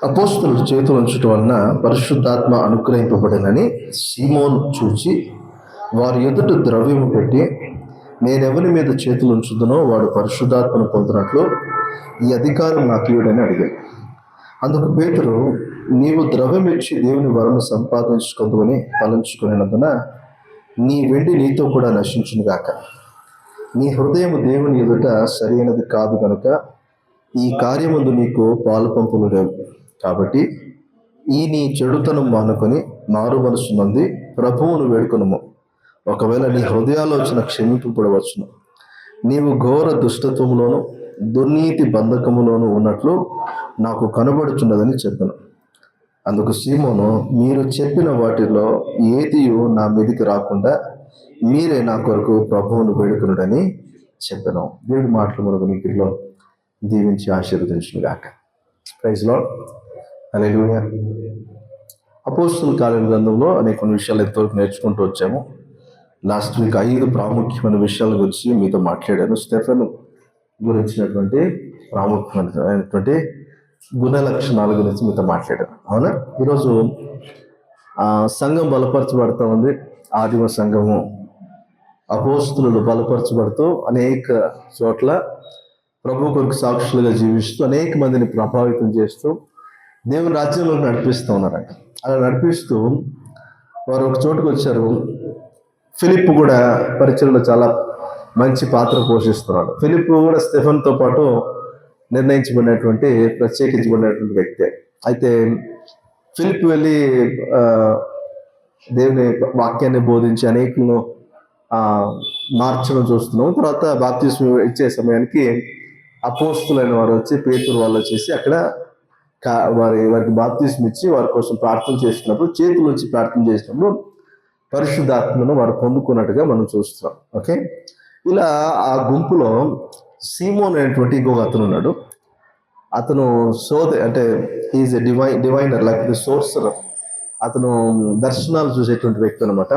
అపోస్తలుడు చేతులు ఉంచడం వలన పరిశుద్ధాత్మ అనుగ్రహింపబడినని సీమోను చూచి వారి ఎదుట ద్రవ్యము పెట్టి, నేనెవరి మీద చేతులు ఉంచుదునో వాడు పరిశుద్ధాత్మను పొందినట్లు ఈ అధికారం నాకు ఇవ్వడని అడిగాడు. అందుకు పేతురు, నీవు ద్రవ్యం ఇచ్చి దేవుని వరము సంపాదించుకుందువని తలంచుకునేందున నీ వెండి నీతో కూడా నశించును గాక. నీ హృదయం దేవుని ఎదుట సరైనది కాదు కనుక ఈ కార్యమందు నీకు పాలు పంపులు లేవు. కాబట్టి ఈ నీ చెడుతనం మానుకొని మారు మనసు నుండి ప్రభువును వేడుకొనుము. ఒకవేళ నీ హృదయాలోచన క్షమింపబడవచ్చును. నీవు ఘోర దుష్టత్వములోను దుర్నీతి బంధకములోను ఉన్నట్లు నాకు కనబడుచున్నదని చెప్పాను. అందుకు సీమోను, మీరు చెప్పిన వాటిలో ఏదియు నా మీదికి రాకుండా మీరే నా కొరకు ప్రభువును వేడుకొనుడని చెప్పాను. దేవుడి మాటలు మనకు నీటిలో దీవించి ఆశీర్వదించును గాక. Praise lord. హల్లెలూయా. అపోస్తలుల కార్యాల గ్రంథంలో అనేక విషయాలు ఎంతవరకు నేర్చుకుంటూ వచ్చాము. లాస్ట్ వీక్ 5 ప్రాముఖ్యమైన విషయాల గురించి మీతో మాట్లాడాను. స్టెఫెను గురించినటువంటి ప్రాముఖ్యమైనటువంటి గుణ లక్షణాల గురించి మీతో మాట్లాడాను. అవునా? ఈరోజు సంఘం బలపరచబడుతూ ఉంది. ఆదిమ సంఘము అపోస్తలులు బలపరచబడుతూ అనేక చోట్ల ప్రభు కొరకు సాక్షులుగా జీవిస్తూ అనేక మందిని ప్రభావితం చేస్తూ దేవుని రాజ్యంలోకి నడిపిస్తూ ఉన్నారంట. అలా నడిపిస్తూ వారు ఒక చోటుకు వచ్చారు. ఫిలిప్ కూడా పరిచయంలో చాలా మంచి పాత్ర పోషిస్తున్నాడు. ఫిలిప్ కూడా స్టెఫెన్తో పాటు నిర్ణయించబడినటువంటి ప్రత్యేకించబడినటువంటి వ్యక్తి. అయితే ఫిలిప్ వెళ్ళి దేవుని వాక్యాన్ని బోధించి అనేకులను మార్చడం చూస్తున్నాం. తర్వాత బాప్తిస్మం ఇచ్చే సమయానికి అపోస్తులైన వారు వచ్చి పేతురు వాళ్ళు వచ్చేసి అక్కడ వారికి బాప్తిస్మం ఇచ్చి వారి కోసం ప్రార్థన చేసినప్పుడు, చేతుల నుంచి ప్రార్థన చేసినప్పుడు పరిశుద్ధాత్మను వారు పొందుకున్నట్టుగా మనం చూస్తున్నాం. ఓకే, ఇలా ఆ గుంపులో సీమోన్ అనేటువంటి ఇంకొక అతను ఉన్నాడు. అతను అంటే is a diviner, like the sorcerer. అతను దర్శనాలు చూసేటువంటి వ్యక్తి అనమాట.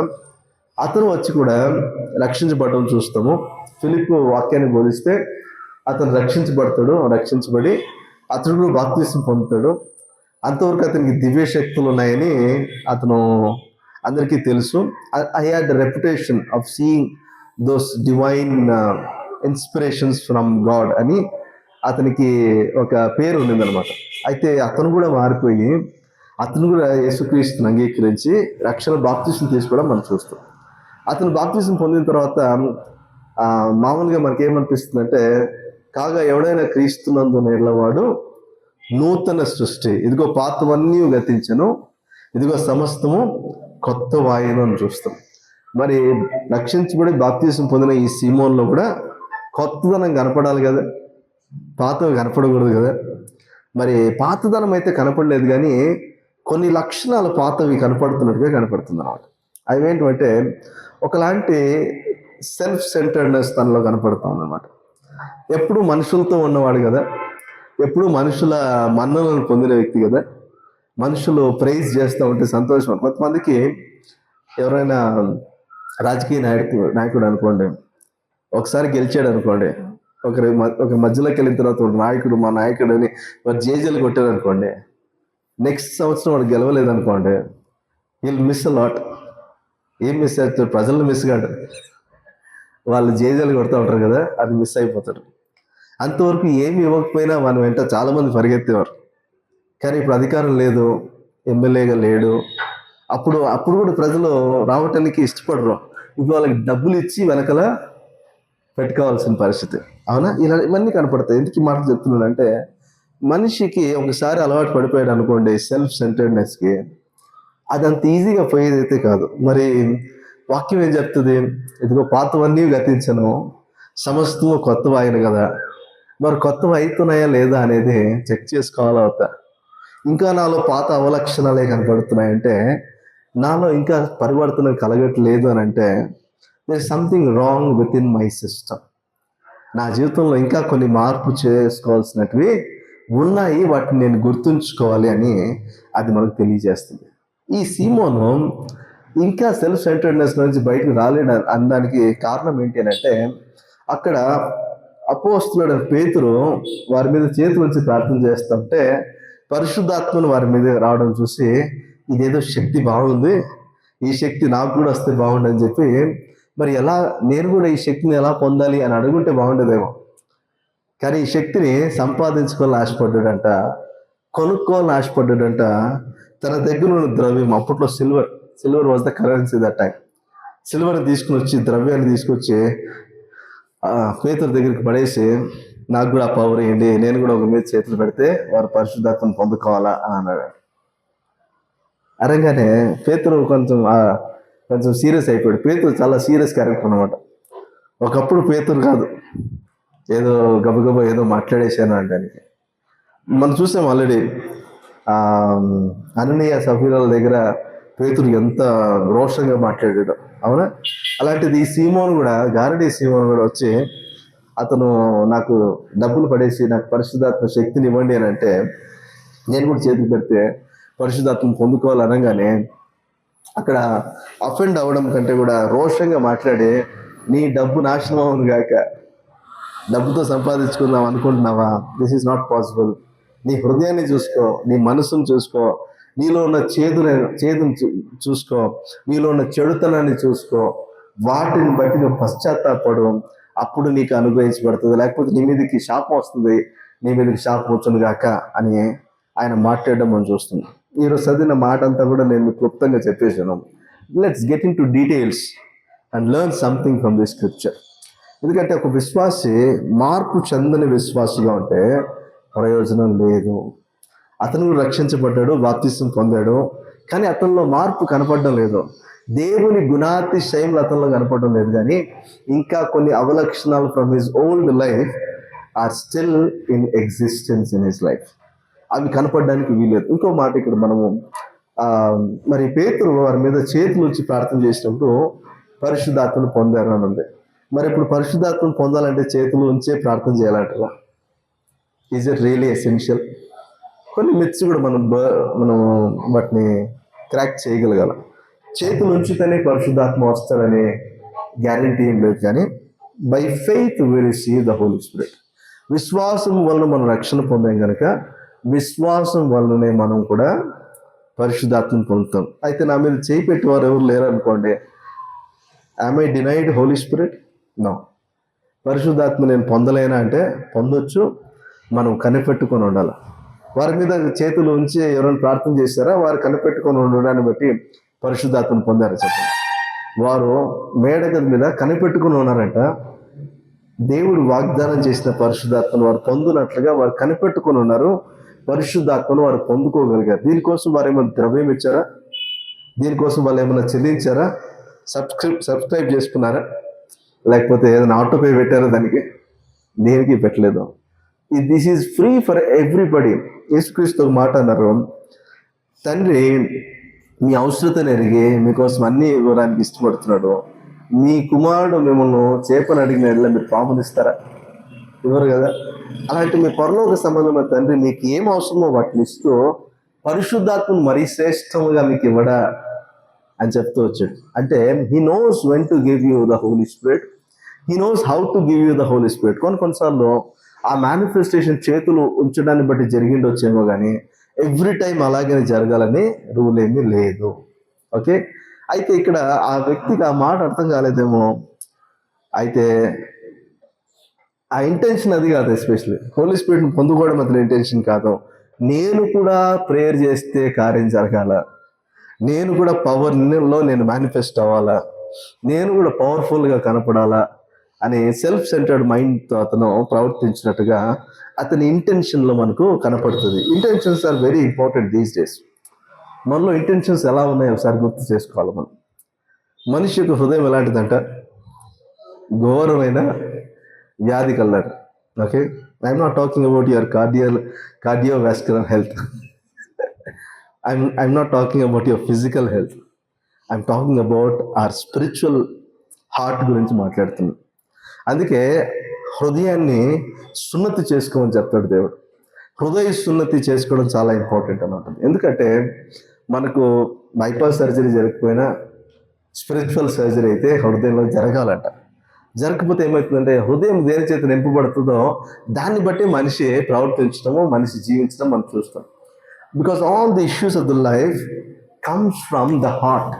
అతను వచ్చి కూడా రక్షించబడడం చూస్తాము. ఫిలిప్ వాక్యాన్ని బోధిస్తే అతను రక్షించబడి అతను కూడా బాప్తిస్మం పొందుతాడు. అంతవరకు అతనికి దివ్య శక్తులు ఉన్నాయని అతను అందరికీ తెలుసు. I had the reputation of seeing those divine inspirations from God అని అతనికి ఒక పేరు ఉండిందనమాట. అయితే అతను కూడా మారిపోయి అతను కూడా యేసుక్రీస్తుని అంగీకరించి రక్షణ బాప్తిస్మం తీసుకోవడం మనం చూస్తాం. అతను బాప్తిస్మం పొందిన తర్వాత మామూలుగా మనకేమనిపిస్తుందంటే, కాగా ఎవడైనా క్రీస్తునందు నేర్లవాడు నూతన సృష్టి, ఇదిగో పాతవన్నీ గతించను, ఇదిగో సమస్తము కొత్త వాయును అని చూస్తాం. మరి రక్షించబడి బాప్తిస్మం పొందిన ఈ సీమోన్లో కూడా కొత్తదనం కనపడాలి కదా, పాతవి కనపడకూడదు కదా. మరి పాతదనం అయితే కనపడలేదు, కానీ కొన్ని లక్షణాలు పాతవి కనపడుతున్నట్టుగా కనపడుతుంది అన్నమాట. అవేంటంటే ఒకలాంటి సెల్ఫ్ సెంటర్డ్నెస్ తనలో కనపడుతుంది అన్నమాట. ఎప్పుడు మనుషులతో ఉన్నవాడు కదా, ఎప్పుడు మనుషుల మన్ననలను పొందిన వ్యక్తి కదా, మనుషులు ప్రైజ్ చేస్తూ ఉంటే సంతోషం. కొంతమందికి ఎవరైనా రాజకీయ నాయకుడు అనుకోండి, ఒకసారి గెలిచాడు అనుకోండి, ఒకరి మధ్యలోకి వెళ్ళిన తర్వాత మా నాయకుడు అని వారు జేజేలు కొట్టారు అనుకోండి, నెక్స్ట్ సంవత్సరం వాడు గెలవలేదు అనుకోండి, వీళ్ళు మిస్ అ లాట్. ఏం మిస్ అవుతాడు? ప్రజలను మిస్ కాడు, వాళ్ళు జేజేలు కొడుతూ ఉంటారు కదా, అది మిస్ అయిపోతాడు. అంతవరకు ఏమి ఇవ్వకపోయినా మన వెంట చాలామంది పరిగెత్తేవారు. కానీ ఇప్పుడు అధికారం లేదు, ఎమ్మెల్యేగా లేడు, అప్పుడు కూడా ప్రజలు రావటానికి ఇష్టపడరు. ఇప్పుడు వాళ్ళకి డబ్బులు ఇచ్చి వెనకల పెట్టుకోవాల్సిన పరిస్థితి. అవునా? ఇవన్నీ కనపడతాయి. ఎందుకు ఈ మాటలు చెప్తున్నానంటే, మనిషికి ఒకసారి అలవాటు పడిపోయాడు అనుకోండి సెల్ఫ్ సెంటర్డ్నెస్కి, అది అంత ఈజీగా పోయేదైతే కాదు. మరి వాక్యం ఏం చెప్తుంది? ఇదిగో పాతవన్నీ గతించను, సమస్తము కొత్తవి ఆయన కదా. మరి కొత్తవి అవుతున్నాయా లేదా అనేది చెక్ చేసుకోవాలా అవుతా. ఇంకా నాలో పాత అవలక్షణాలే కనపడుతున్నాయంటే, నాలో ఇంకా పరివర్తన కలగట్లేదు అని అంటే, there something wrong within my system. నా జీవితంలో ఇంకా కొన్ని మార్పు చేసుకోవాల్సినవి ఉన్నాయి, వాటిని నేను గుర్తుంచుకోవాలి అని అది మనకు తెలియజేస్తుంది. ఈ సీమోను ఇంకా సెల్ఫ్ సెంటర్డ్నెస్ నుంచి బయటకు రాలేడు అనడానికి కారణం ఏంటి అని అంటే, అక్కడ అపోస్తలుడైన పేతురు వారి మీద చేతుల నుంచి ప్రార్థన చేస్తుంటే పరిశుద్ధాత్మను వారి మీద రావడం చూసి ఇదేదో శక్తి బాగుంది, ఈ శక్తి నాకు కూడా వస్తే బాగుండని చెప్పి మరి ఎలా నేను కూడా ఈ శక్తిని ఎలా పొందాలి అని అడుగుంటే బాగుండేదేమో. కానీ ఈ శక్తిని సంపాదించుకోవాలని ఆశపడ్డాడంట, కొనుక్కోవాలని ఆశపడ్డాడంట. తన దగ్గర ఉన్న ద్రవ్యం, అప్పట్లో silver was the currency that time. సిల్వర్ని తీసుకుని వచ్చి, ద్రవ్యాన్ని తీసుకొచ్చి పేతురు దగ్గరికి పడేసి, నాకు కూడా ఆ పవర్ వేయండి, నేను కూడా ఒక మీద చేతులు పెడితే వారు పరిశుద్ధాత్మను పొందుకోవాలా అని అన్నాడు. అనగానే పేతురు కొంచెం సీరియస్ అయిపోయాడు. పేతురు చాలా సీరియస్ క్యారెక్టర్ అనమాట. ఒకప్పుడు పేతురు కాదు, ఏదో గబగబా ఏదో మాట్లాడేశాను అంటానికి. మనం చూసాం ఆల్రెడీ అననీయ సఫీరాల దగ్గర పేతురు ఎంత రోషంగా మాట్లాడాడు, అవునా? అలాంటిది ఈ సీమోను కూడా, గారడీ సీమోను కూడా వచ్చి అతను నాకు డబ్బులు పడేసి నాకు పరిశుద్ధాత్మ శక్తిని ఇవ్వండి అని అంటే, నేను కూడా చేతికి పెడితే పరిశుద్ధాత్మ పొందుకోవాలనగానే అక్కడ అఫెండ్ అవ్వడం కంటే కూడా రోషంగా మాట్లాడి, నీ డబ్బు నాశనం అవును గాక, డబ్బుతో సంపాదించుకుందాం అనుకుంటున్నావా? This is not possible. నీ హృదయాన్ని చూసుకో, నీ మనసును చూసుకో, నీలో ఉన్న చేదును చూసుకో, నీలో ఉన్న చెడుతనాన్ని చూసుకో, వాటిని బట్టి నువ్వు పశ్చాత్తాపడు, అప్పుడు నీకు అనుగ్రహించబడుతుంది, లేకపోతే నీ మీదకి శాపం వస్తుంది, నీ మీదకి శాపం వచ్చును గాక అని ఆయన మాట్లాడడం మనం చూస్తున్నాం. ఈరోజు చదివిన మాట అంతా కూడా నేను క్లుప్తంగా చెప్పేసాను. Let's get in to details and learn something from this scripture. ఎందుకంటే ఒక విశ్వాసి మార్పు చెందని విశ్వాసిగా ఉంటే ప్రయోజనం లేదు. అతను రక్షించబడ్డాడు, బాప్తిసం పొందాడు, కానీ అతనిలో మార్పు కనపడడం లేదు. దేవుని గుణాతిశయములు అతనిలో కనపడడం లేదు. కానీ ఇంకా కొన్ని అవలక్షణాలు from his old life are still in existence in his life. అవి కనపడడానికి వీలేదు. ఇంకో మాట ఇక్కడ మనము మరి పేతురు వారి మీద చేతులు వచ్చి ప్రార్థన చేసినప్పుడు పరిశుద్ధాత్మను పొందారు అని ఉంది. మరి ఇప్పుడు పరిశుద్ధాత్మను పొందాలంటే చేతులు ఉంచే ప్రార్థన చేయాలంటారా? Is it really essential? కొన్ని మిత్స్ కూడా మనం వాటిని క్రాక్ చేయగలగాల. చేతులు ఉంచితేనే పరిశుద్ధాత్మ వస్తాడనే గ్యారంటీ ఏం లేదు. కానీ by faith we receive the holy spirit. విశ్వాసం వలన మనం రక్షణ పొందాం కనుక విశ్వాసం వలననే మనం కూడా పరిశుద్ధాత్మను పొందుతాం. అయితే నా మీద చేయి పెట్టేవారు ఎవరు లేరు అనుకోండి, am I denied holy spirit? No. పరిశుద్ధాత్మ నేను పొందలేనా అంటే పొందొచ్చు. మనం కనిపెట్టుకొని ఉండాలి. వారి మీద చేతులు ఉంచి ఎవరైనా ప్రార్థన చేశారా? వారు కనిపెట్టుకొని ఉండడాన్ని బట్టి పరిశుద్ధాత్మను పొందారు చెప్పండి. వారు మేడగది మీద కనిపెట్టుకుని ఉన్నారంట. దేవుడు వాగ్దానం చేసిన పరిశుద్ధాత్మను వారు పొందునట్లుగా వారు కనిపెట్టుకుని ఉన్నారు. పరిశుద్ధాత్మను వారు పొందుకోగలిగారు. దీనికోసం వారు ఏమైనా ద్రవ్యం ఇచ్చారా? దీనికోసం వాళ్ళు ఏమైనా చెల్లించారా? సబ్స్క్రైబ్ చేసుకున్నారా? లేకపోతే ఏదైనా ఆటోపే పెట్టారా? దానికి దేనికి పెట్టలేదు. This is free for everybody. యేసుక్రీస్తు ఒక మాట అన్నారు, తండ్రి మీ అవసరతను ఎరిగి మీకోసం అన్ని ఇవ్వడానికి ఇష్టపడుతున్నాడు. మీ కుమారుడు మిమ్మల్ని చేపను అడిగిన ఎడల మీరు పాముని ఇస్తారా? ఇవ్వరు కదా. అలాంటి మీ పరలోక సంబంధమైన తండ్రి మీకు ఏం అవసరమో వాటిని ఇస్తూ పరిశుద్ధాత్మను మరీ శ్రేష్టంగా మీకు ఇవ్వడా అని చెప్తూ వచ్చాడు. అంటే he knows when to give you the holy spirit, he knows how to give you the holy spirit. కొన్నిసార్లు ఆ మేనిఫెస్టేషన్ చేతులు ఉంచడాన్ని బట్టి జరిగిండొచ్చేమో, కానీ ఎవ్రీ టైం అలాగే జరగాలని రూల్ ఏమీ లేదు. ఓకే. అయితే ఇక్కడ ఆ వ్యక్తికి ఆ మాట అర్థం కాలేదేమో. అయితే ఆ ఇంటెన్షన్ అది కాదు. ఎస్పెషల్లీ హోలీ స్పిరిట్ని పొందుకోవడం అతని ఇంటెన్షన్ కాదు. నేను కూడా ప్రేయర్ చేస్తే కార్యం జరగాల, నేను కూడా పవర్లో నేను మేనిఫెస్ట్ అవ్వాలా, నేను కూడా పవర్ఫుల్గా కనపడాలా అని సెల్ఫ్ సెంటర్డ్ మైండ్తో అతను ప్రవర్తించినట్టుగా అతని ఇంటెన్షన్లో మనకు కనపడుతుంది. Intentions are very important these days. మనలో ఇంటెన్షన్స్ ఎలా ఉన్నాయో ఒకసారి గుర్తు చేసుకోవాలి. మనిషి యొక్క హృదయం ఎలాంటిదంట? ఘోరమైన వ్యాధి colour. Okay, I'm not talking about your cardiovascular health. I'm not talking about your physical health. I'm talking about our spiritual heart గురించి మాట్లాడుతున్నాను. అందుకే హృదయాన్ని సున్నతి చేసుకోమని చెప్తాడు దేవుడు. హృదయ సున్నతి చేసుకోవడం చాలా ఇంపార్టెంట్ అన్నమాట. ఎందుకంటే మనకు బైపాస్ సర్జరీ జరగకపోయినా స్పిరిచువల్ సర్జరీ అయితే హృదయంలో జరగాలంట. జరగకపోతే ఏమవుతుందంటే హృదయం దేని చేత నింపబడుతుందో దాన్ని బట్టి మనిషి ప్రవర్తించడము, మనిషి జీవించడం మనం చూస్తాం. Because all the issues of the life comes from the heart.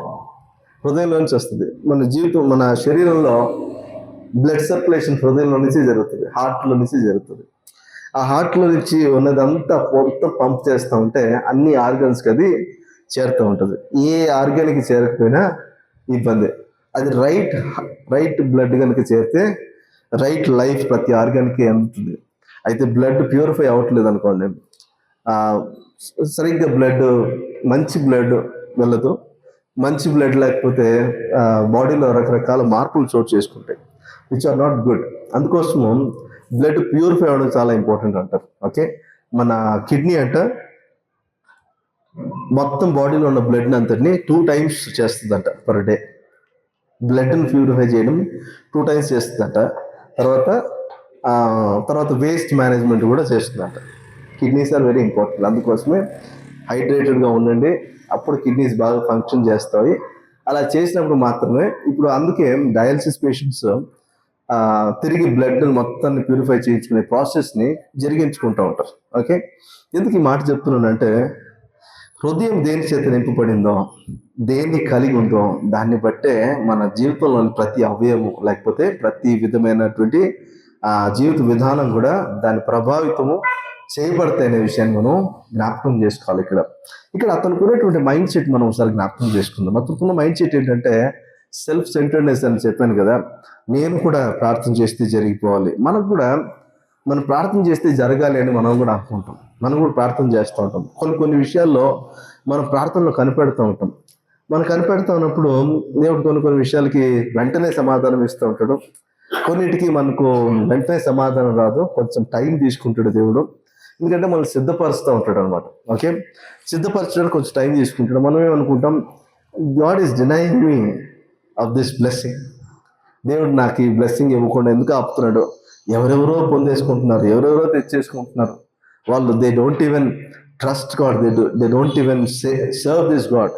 హృదయంలో నుంచి వస్తుంది. మన జీవితం, మన శరీరంలో బ్లడ్ సర్క్యులేషన్ హృదయంలో నుంచి జరుగుతుంది, హార్ట్లో నుంచి జరుగుతుంది. ఆ హార్ట్లో నుంచి ఉన్నదంతా మొత్తం పంప్ చేస్తూ ఉంటే అన్ని ఆర్గన్స్కి అది చేరుతూ ఉంటుంది. ఏ ఆర్గాన్కి చేరకపోయినా ఇబ్బంది. అది రైట్ బ్లడ్ కనుక చేరితే రైట్ లైఫ్ ప్రతి ఆర్గాన్కి అందుతుంది. అయితే బ్లడ్ ప్యూరిఫై అవ్వట్లేదు అనుకోండి, సరిగ్గా బ్లడ్, మంచి బ్లడ్ వెళ్ళదు. మంచి బ్లడ్ లేకపోతే బాడీలో రకరకాల మార్పులు చోటు చేసుకుంటాయి, విచ్ ఆర్ నాట్ గుడ్. అందుకోసము బ్లడ్ ప్యూరిఫై అవ్వడం చాలా ఇంపార్టెంట్ అంటారు. ఓకే, మన కిడ్నీ అంట మొత్తం బాడీలో ఉన్న బ్లడ్ అంతటిని 2 times చేస్తుందంట పర్ డే. బ్లడ్ని ప్యూరిఫై చేయడం 2 times చేస్తుందంట. తర్వాత వేస్ట్ మేనేజ్మెంట్ కూడా చేస్తుందంట. Kidneys are very important. అందుకోసమే హైడ్రేటెడ్గా ఉండండి, అప్పుడు కిడ్నీస్ బాగా ఫంక్షన్ చేస్తాయి. అలా చేసినప్పుడు మాత్రమే, ఇప్పుడు అందుకే డయాలసిస్ పేషెంట్స్ తిరిగి బ్లడ్ మొత్తాన్ని ప్యూరిఫై చేయించుకునే ప్రాసెస్ని జరిగించుకుంటూ ఉంటారు. ఓకే, ఎందుకు ఈ మాట చెప్తున్నానంటే, హృదయం దేని చేత నింపబడిందో, దేన్ని కలిగి ఉందో దాన్ని బట్టే మన జీవితంలోని ప్రతి అవయవం, లేకపోతే ప్రతి విధమైనటువంటి జీవిత విధానం కూడా దాని ప్రభావితము చేయబడతాయి అనే విషయాన్ని మనం జ్ఞాపకం చేసుకోవాలి. ఇక్కడ అతనికి ఉన్నటువంటి మైండ్ సెట్ మనం ఒకసారి జ్ఞాపకం చేసుకుందాం. అతనుకున్న మైండ్ సెట్ ఏంటంటే సెల్ఫ్ సెంటర్డ్నెస్ అని చెప్పాను కదా. నేను కూడా ప్రార్థన చేస్తే జరిగిపోవాలి, మనకు కూడా మనం ప్రార్థన చేస్తే జరగాలి అని మనం కూడా అనుకుంటాం. మనం కూడా ప్రార్థన చేస్తూ ఉంటాం. కొన్ని విషయాల్లో మనం ప్రార్థనలో కనిపెడుతూ ఉంటాం. మనం కనిపెడుతూ ఉన్నప్పుడు దేవుడు కొన్ని విషయాలకి వెంటనే సమాధానం ఇస్తూ ఉంటాడు. కొన్నిటికి మనకు వెంటనే సమాధానం రాదు, కొంచెం టైం తీసుకుంటాడు దేవుడు. ఎందుకంటే మనం సిద్ధపరుస్తూ ఉంటాడు అనమాట. ఓకే, సిద్ధపరచడానికి కొంచెం టైం తీసుకుంటాడు. మనం ఏమనుకుంటాం, God is denying me of this blessing. దేవుడు నాకు ఈ బ్లెస్సింగ్ ఇవ్వకుండా ఎందుకు ఆపుతున్నాడు? ఎవరెవరో పొందేసుకుంటున్నారు, ఎవరెవరో తెచ్చేసుకుంటున్నారు. వాళ్ళు they don't even trust God, they don't even serve this God,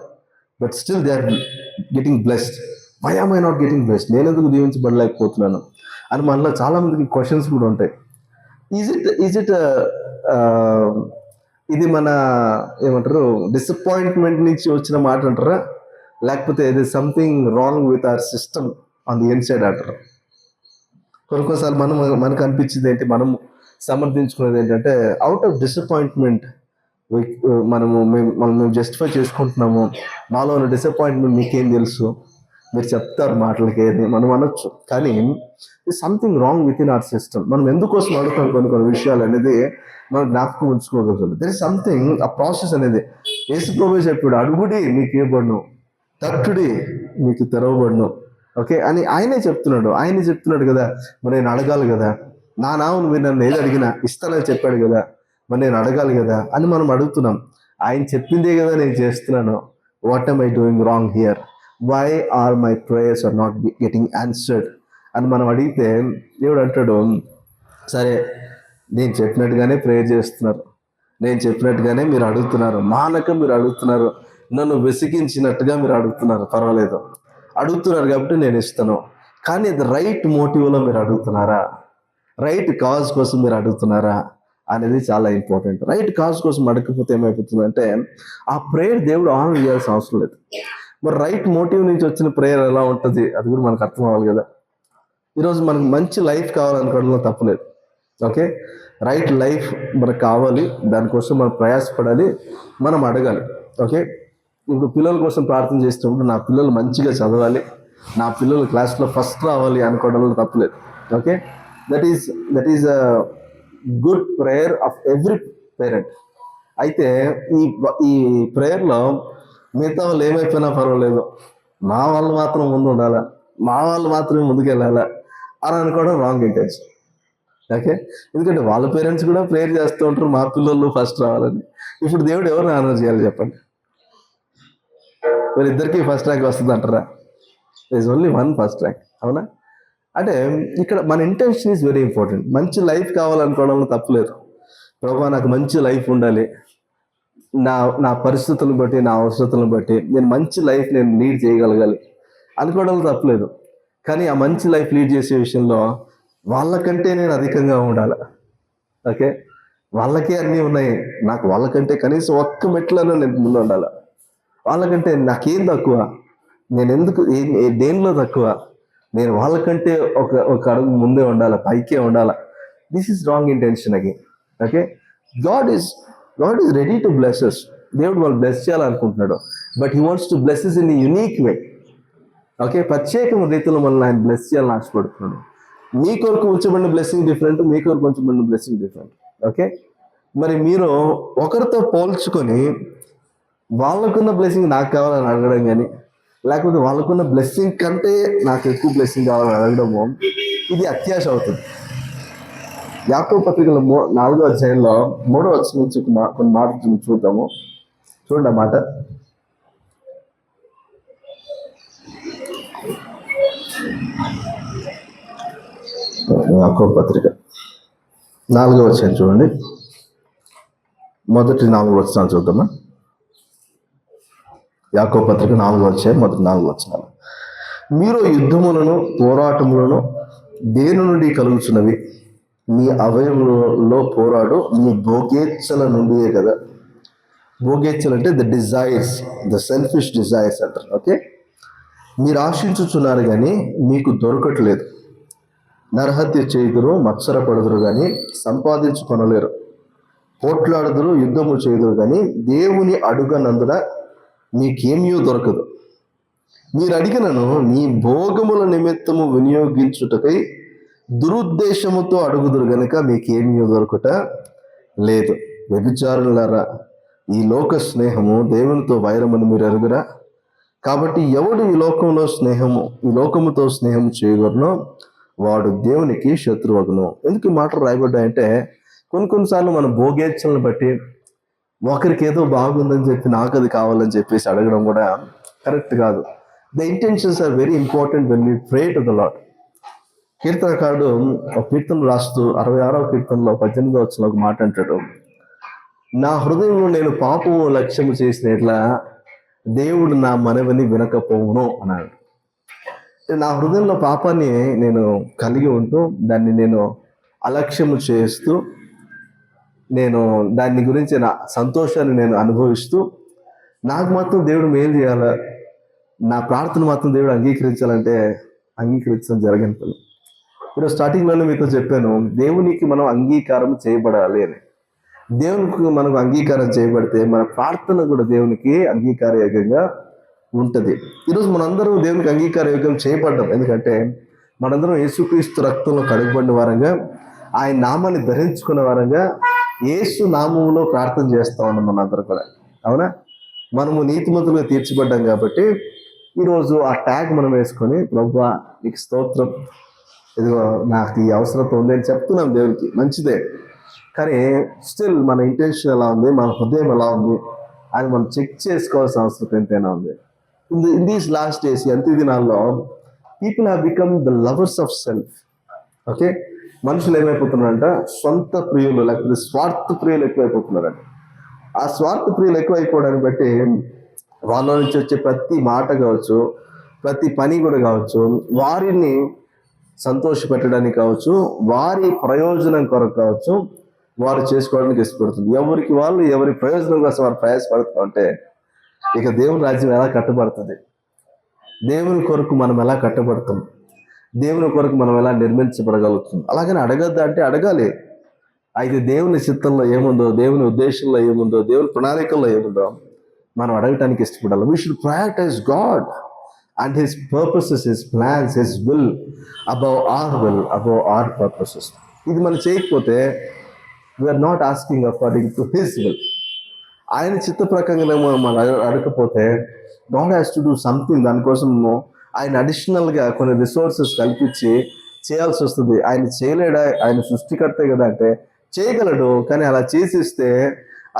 but still they are getting blessed. Why am I not getting blessed? నేను ఎందుకు దీవించబడలేకపోతున్నాను అని మనలో చాలా మందికి క్వశ్చన్స్ కూడా ఉంటాయి. ఈజ్ ఇట్ ఇది మన ఏమంటారు, డిసప్పాయింట్మెంట్ నుంచి వచ్చిన మాట అంటారా, లేకపోతే ఇది something wrong with our system on the inside అంటారు? కొన్నిసార్లు మనకు అనిపించింది ఏంటి, మనం సమర్థించుకునేది ఏంటంటే, అవుట్ ఆఫ్ డిసప్పాయింట్మెంట్ మేము జస్టిఫై చేసుకుంటున్నాము. మాలో ఉన్న డిసప్పాయింట్మెంట్ మీకేం తెలుసు, మీరు చెప్తారు మాటలకి ఏది మనం అనొచ్చు. కానీ something wrong with in our system. మనం ఎందుకోసం అడుగుతాం కొన్ని విషయాలు అనేది మనం జ్ఞాపకం ఉంచుకోగలుగుతాం. దర్ ఇస్ సంథింగ్, ఆ ప్రాసెస్ అనేది. యేసు ప్రభువే చెప్పాడు, అడుగుడి మీకు ఇవ్వబడును, తట్టుడి మీకు తెరవబడును. ఓకే అని ఆయనే చెప్తున్నాడు కదా. మరి నేను అడగాలి కదా, నా నామమున మీరు నన్ను ఏది అడిగినా ఇస్తానని చెప్పాడు కదా, మరి నేను అడగాలి కదా అని మనం అడుగుతున్నాం. ఆయన చెప్పిందే కదా నేను చేస్తున్నాను. What am I doing wrong here? Why are my prayers are not getting answered అని మనం అడిగితే దేవుడు అంటాడు, సరే నేను చెప్పినట్టుగానే ప్రేయర్ చేస్తున్నారు, నేను చెప్పినట్టుగానే మీరు అడుగుతున్నారు, మానక మీరు అడుగుతున్నారు, నన్ను వెసిగించినట్టుగా మీరు అడుగుతున్నారు, పర్వాలేదు అడుగుతున్నారు కాబట్టి నేను ఇస్తాను. కానీ అది రైట్ మోటివ్లో మీరు అడుగుతున్నారా, రైట్ కాజ్ కోసం మీరు అడుగుతున్నారా అనేది చాలా ఇంపార్టెంట్. రైట్ కాజ్ కోసం అడగకపోతే ఏమైపోతుందంటే ఆ ప్రేయర్ దేవుడు ఆన్ చేయాల్సిన అవసరం లేదు. మరి రైట్ మోటివ్ నుంచి వచ్చిన ప్రేయర్ ఎలా ఉంటుంది అది కూడా మనకు అర్థం అవ్వాలి కదా. ఈరోజు మనకు మంచి లైఫ్ కావాలనుకోవడంలో తప్పులేదు. ఓకే, రైట్ లైఫ్ మనకు కావాలి, దానికోసం మనం ప్రయాసపడాలి, మనం అడగాలి. ఓకే, ఇప్పుడు పిల్లల కోసం ప్రార్థన చేస్తున్నప్పుడు నా పిల్లలు మంచిగా చదవాలి, నా పిల్లలు క్లాస్లో ఫస్ట్ రావాలి అనుకోవడంలో తప్పులేదు. Okay, that is a good prayer of every parent. అయితే ఈ ప్రేయర్లో మిగతా వాళ్ళు ఏమైపోయినా పర్వాలేదు, మా వాళ్ళు మాత్రం ముందు ఉండాలా, మా వాళ్ళు మాత్రమే ముందుకెళ్ళాలా అని అనుకోవడం రాంగ్ ఇంటెన్షన్. ఓకే, ఎందుకంటే వాళ్ళ పేరెంట్స్ కూడా ప్రేయర్ చేస్తూ ఉంటారు మా పిల్లలు ఫస్ట్ రావాలని. ఇప్పుడు దేవుడు ఎవరిని ఆనర్ చేయాలి చెప్పండి? వీళ్ళిద్దరికీ ఫస్ట్ ర్యాంక్ వస్తుంది అంటారా? Is only one first rank, అవునా? అంటే ఇక్కడ మన ఇంటెన్షన్ ఈజ్ వెరీ ఇంపార్టెంట్. మంచి లైఫ్ కావాలనుకోవడంలో తప్పులేదు. ప్రభా నాకు మంచి లైఫ్ ఉండాలి, నా పరిస్థితులను బట్టి, నా అవసరతలను బట్టి నేను మంచి లైఫ్ నేను లీడ్ చేయగలగాలి అనుకోవడంలో తప్పులేదు. కానీ ఆ మంచి లైఫ్ లీడ్ చేసే విషయంలో వాళ్ళకంటే నేను అధికంగా ఉండాలి. ఓకే, వాళ్ళకే అన్నీ ఉన్నాయి, నాకు వాళ్ళకంటే కనీసం ఒక్క మెట్లను నేను ముందు ఉండాలి, వాళ్ళకంటే నాకేం తక్కువ, నేను ఎందుకు దేనిలో తక్కువ, నేను వాళ్ళకంటే ఒక అడుగు ముందే ఉండాలి, పైకే ఉండాలి. This is wrong intention again. Okay, God is God is ready to bless. దేవుడు వాళ్ళు బ్లెస్ చేయాలనుకుంటున్నాడు, but he wants to bless in unique way. Okay, ప్రత్యేకమైన రీతిలో మనల్ని ఆయన బ్లెస్ చేయాలని ఆశపడుతున్నాడు. మీ కొరకు ఉంచబడిన బ్లెస్సింగ్ డిఫరెంట్, మీ కొరకు ఉంచబడిన బ్లెస్సింగ్ డిఫరెంట్. ఓకే, మరి మీరు ఒకరితో పోల్చుకొని వాళ్ళకున్న బ్లెస్సింగ్ నాకు కావాలని అడగడం కానీ, లేకపోతే వాళ్ళకున్న బ్లెస్సింగ్ కంటే నాకు ఎక్కువ బ్లెస్సింగ్ కావాలని అడగడము, ఇది అత్యాశ అవుతుంది. యాకోబు పత్రికలో 4వ అధ్యాయంలో 3వ వచనం నుంచి కొన్ని మాటలు చూద్దాము. చూడండి ఆ మాట. యాకోబు పత్రిక 4వ అధ్యాయం చూడండి, మొదటి 4 వచనాలు చూద్దామా. యాకోబు పత్రిక 4వ అధ్యాయం మొదటి 4 వచనాలు. మీరు యుద్ధములను పోరాటములను దేని నుండి కలుగుచున్నవి? మీ అవయములలో పోరాడు మీ భోగేచ్ఛల నుండియే కదా. భోగేచ్ఛలు అంటే the desires, the selfish desires అంటారు. ఓకే, మీరు ఆశించుచున్నారు కానీ మీకు దొరకట్లేదు, నరహత్య చేయుదురు, మత్సరపడుదురు కానీ సంపాదించుకొనలేరు, పోట్లాడుదురు, యుద్ధము చేయుదురు కానీ దేవుని అడుగనందున మీకేమీ దొరకదు. మీరు అడిగినను మీ భోగముల నిమిత్తము వినియోగించుటకై దురుద్దేశముతో అడుగుదురు గనుక మీకేమీ దొరకట లేదు. వ్యభిచారులారా, ఈ లోక స్నేహము దేవునితో వైరమని మీరు ఎరుగురా. కాబట్టి ఎవడు ఈ లోకముతో స్నేహము చేయగలనో వాడు దేవునికి శత్రువగును. ఎందుకు ఈ మాటలు రాయబడ్డాయంటే, కొన్నిసార్లు మన భోగేచ్ఛలను బట్టి ఒకరికి ఏదో బాగుందని చెప్పి నాకు అది కావాలని చెప్పేసి అడగడం కూడా కరెక్ట్ కాదు. The intentions are very important when we pray to the Lord. కీర్తనకారుడు ఒక కీర్తన రాస్తూ 66వ కీర్తనలో 18వ వచనంలో ఒక మాట అంటాడు, నా హృదయంలో నేను పాపము లక్ష్యము చేసినట్లా దేవుడు నా మనవిని వినకపోవును అన్నాడు. నా హృదయంలో పాపాన్ని నేను కలిగి ఉంటూ దాన్ని నేను అలక్ష్యము చేస్తూ నేను దాని గురించి నా సంతోషాన్ని నేను అనుభవిస్తూ నాకు మాత్రం దేవుడు మేలు చేయాల, నా ప్రార్థన మాత్రం దేవుడు అంగీకరించాలంటే అంగీకరించడం జరగని పని. ఇప్పుడు స్టార్టింగ్లోనే మీతో చెప్పాను, దేవునికి మనం అంగీకారం చేయబడాలి అని. దేవునికి మనకు అంగీకారం చేయబడితే మన ప్రార్థన కూడా దేవునికి అంగీకారయోగ్యంగా ఉంటుంది. ఈరోజు మనందరం దేవునికి అంగీకారయోగ్యం చేయబడ్డాం, ఎందుకంటే మనందరం యేసుక్రీస్తు రక్తంలో కడుగబడిన వారంగా, ఆయన నామాన్ని ధరించుకున్న వారంగా, యేసు నామంలో ప్రార్థన చేస్తా ఉన్నాం మనందరం కూడా. అవునా, మనము నీతిమంతులుగా తీర్చిబడ్డాం కాబట్టి ఈరోజు ఆ ట్యాగ్ మనం వేసుకొని, ప్రభువా నీకు స్తోత్రం, ఇదిగో నాకు ఈ అవసరత ఉంది అని చెప్తున్నాం దేవునికి, మంచిదే. కానీ స్టిల్ మన ఇంటెన్షన్ ఎలా ఉంది, మన హృదయం ఎలా ఉంది అని మనం చెక్ చేసుకోవాల్సిన అవసరం ఎంతైనా ఉంది. ఇన్ దీస్ లాస్ట్ డేస్, అంత్య దినాల్లో people have become the lovers of self. Okay, మనుషులు ఏమైపోతున్నారంట, సొంత ప్రియులు లేకపోతే స్వార్థ ప్రియులు ఎక్కువైపోతున్నారంట. ఆ స్వార్థ ప్రియులు ఎక్కువైపోవడాన్ని బట్టి వాళ్ళ నుంచి వచ్చే ప్రతి మాట కావచ్చు, ప్రతి పని కూడా కావచ్చు, వారిని సంతోష పెట్టడానికి కావచ్చు, వారి ప్రయోజనం కొరకు కావచ్చు, వారు చేసుకోవడానికి ఇష్టపడుతుంది. ఎవరికి వాళ్ళు ఎవరి ప్రయోజనం కోసం వారు ప్రయాసపడుతూ ఉంటే ఇక దేవుని రాజ్యం ఎలా కట్టబడుతుంది? దేవుని కొరకు మనం ఎలా కట్టబడతాం? దేవుని కొరకు మనం ఎలా నిర్మించబడగలుగుతాం? అలాగని అడగద్దా అంటే అడగాలి. అయితే దేవుని చిత్తంలో ఏముందో, దేవుని ఉద్దేశంలో ఏముందో, దేవుని ప్రణాళికల్లో ఏముందో మనం అడగటానికి ఇష్టపడాలి. We should prioritize God and his purposes, his plans, his will above our will, above our purposes. ఇది మనం చేయకపోతే we are not asking according to his will. ఆయన చిత్త ప్రకారంగా మనం అడగకపోతే God has to do something. దానికోసం ఆయన అడిషనల్గా కొన్ని రిసోర్సెస్ కల్పించి చేయాల్సి వస్తుంది. ఆయన చేయలేడా? ఆయన సృష్టికర్తే కదా అంటే చేయగలడు, కానీ అలా చేసిస్తే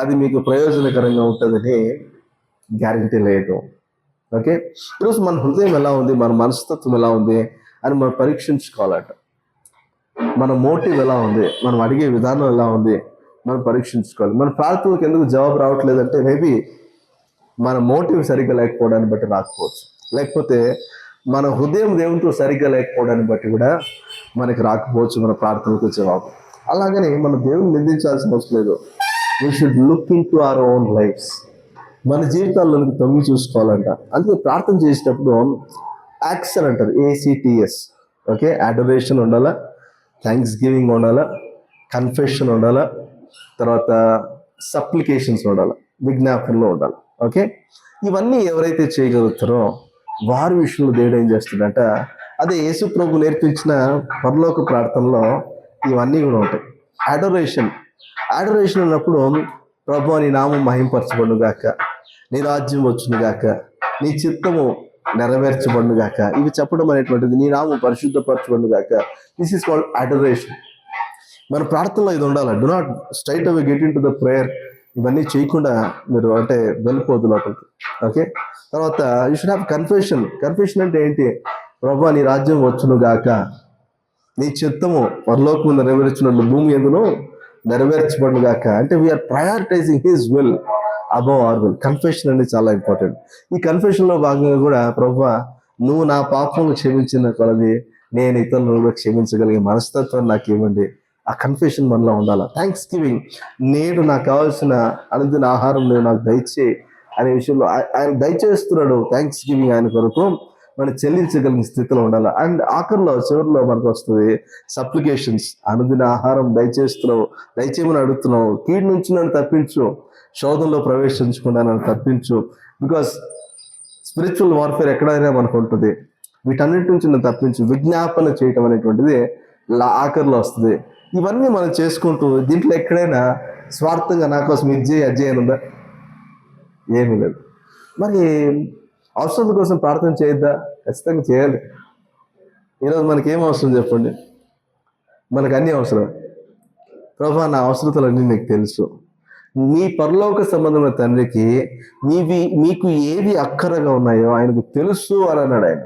అది మీకు ప్రయోజనకరంగా ఉంటుందని గ్యారంటీ లేదు. ఓకే, ఈరోజు మన హృదయం ఎలా ఉంది, మన మనస్తత్వం ఎలా ఉంది అని మనం పరీక్షించుకోవాలట. మన మోటివ్ ఎలా ఉంది, మనం అడిగే విధానం ఎలా ఉంది మనం పరీక్షించుకోవాలి. మన ప్రార్థనలకు ఎందుకు జవాబు రావట్లేదంటే మేబీ మన మోటివ్ సరిగ్గా లేకపోవడాన్ని బట్టి రాకపోవచ్చు, లేకపోతే మన హృదయం దేవునితో సరిగ్గా లేకపోవడాన్ని బట్టి కూడా మనకి రాకపోవచ్చు మన ప్రార్థనలకు జవాబు. అలాగని మన దేవుని నిందించాల్సిన అవసరం లేదు. We should look into our own lifes. మన జీవితాల్లోనికి తొంగి చూసుకోవాలంట. అందుకే ప్రార్థన చేసేటప్పుడు యాక్ట్స్ అని అంటారు, ACTS. ఓకే, అడోరేషన్ ఉండాలా, థ్యాంక్స్ గివింగ్ ఉండాలా, కన్ఫెషన్ ఉండాలా, తర్వాత సప్లికేషన్స్ ఉండాలి, విజ్ఞాపనలో ఉండాలి. ఓకే, ఇవన్నీ ఎవరైతే చేయగలుగుతారో వారి విషయంలో దేవుడు ఏం చేస్తాడంట, అదే యేసు ప్రభు నేర్పించిన పరలోక ప్రార్థనలో ఇవన్నీ కూడా ఉంటాయి. అడోరేషన్ ఉన్నప్పుడు, ప్రభు నీ నామం మహింపరచబడును గాక, నీ రాజ్యం వచ్చును గాక, నీ చిత్తము నెరవేర్చబడును గాక, ఇవి చెప్పడం అనేటువంటిది, నీ నామం పరిశుద్ధపరచబడును గాక. This is called adoration. మన ప్రార్థనలో ఇది ఉండాలి. Do not straight away get in to the prayer. ఇవన్నీ చేయకుండా మీరు అంటే వెళ్ళిపోద్దు లోపలికి. ఓకే, తర్వాత యూ షుడ్ హ్యావ్ కన్ఫెషన్ అంటే ఏంటి? ప్రభువా నీ రాజ్యం వచ్చును గాక, నీ చిత్తము పరలోకము నెరవేర్చినట్లు భూమి యందును నెరవేర్చబడును గాక. అంటే we are prioritising his will above our will. Confession అనేది చాలా ఇంపార్టెంట్. ఈ కన్ఫెషన్లో భాగంగా కూడా, ప్రభువా నువ్వు నా పాపములు క్షమించిన కొలది నేను ఇతరులను కూడా క్షమించగలిగే మనస్తత్వం నాకు ఇవ్వండి. ఆ కన్ఫెషన్ మనలో ఉండాలి. థ్యాంక్స్ గివింగ్, నేడు నాకు కావాల్సిన అనుదిన ఆహారం నేను నాకు దయచేయి అనే విషయంలో ఆయన దయచేస్తున్నాడు. థ్యాంక్స్ గివింగ్ ఆయన కొరకు మనం చెల్లించగలిగిన స్థితిలో ఉండాలి. అండ్ చివరిలో మనకు వస్తుంది సప్లికేషన్స్. అనుదిన ఆహారం దయచేస్తున్నావు, దయచేయమని అడుగుతున్నావు, కీడు నుంచి నన్ను తప్పించు, శోధనలో ప్రవేశించకుండా నన్ను తప్పించు. బికాస్ స్పిరిచువల్ వార్ఫేర్ ఎక్కడైనా మనకు ఉంటుంది. వీటన్నిటి నుంచి నన్ను తప్పించు. విజ్ఞాపన చేయటం అనేటువంటిది ఆఖరిలో వస్తుంది. ఇవన్నీ మనం చేసుకుంటూ, దీంట్లో ఎక్కడైనా స్వార్థంగా నా కోసం ఇది అజ్జయ్ ఉందా? ఏమీ లేదు. మరి అవసరం కోసం ప్రార్థన చేయొద్దా? ఖచ్చితంగా చేయాలి. ఈరోజు మనకి ఏం అవసరం చెప్పండి? మనకు అన్నీ అవసరం. ప్రభువా నా అవసరతలన్నీ నీకు తెలుసు. మీ పరలోక సంబంధమైన తండ్రికి మీకు ఏవి అక్కరగా ఉన్నాయో ఆయనకు తెలుసు అని అన్నాడు ఆయన.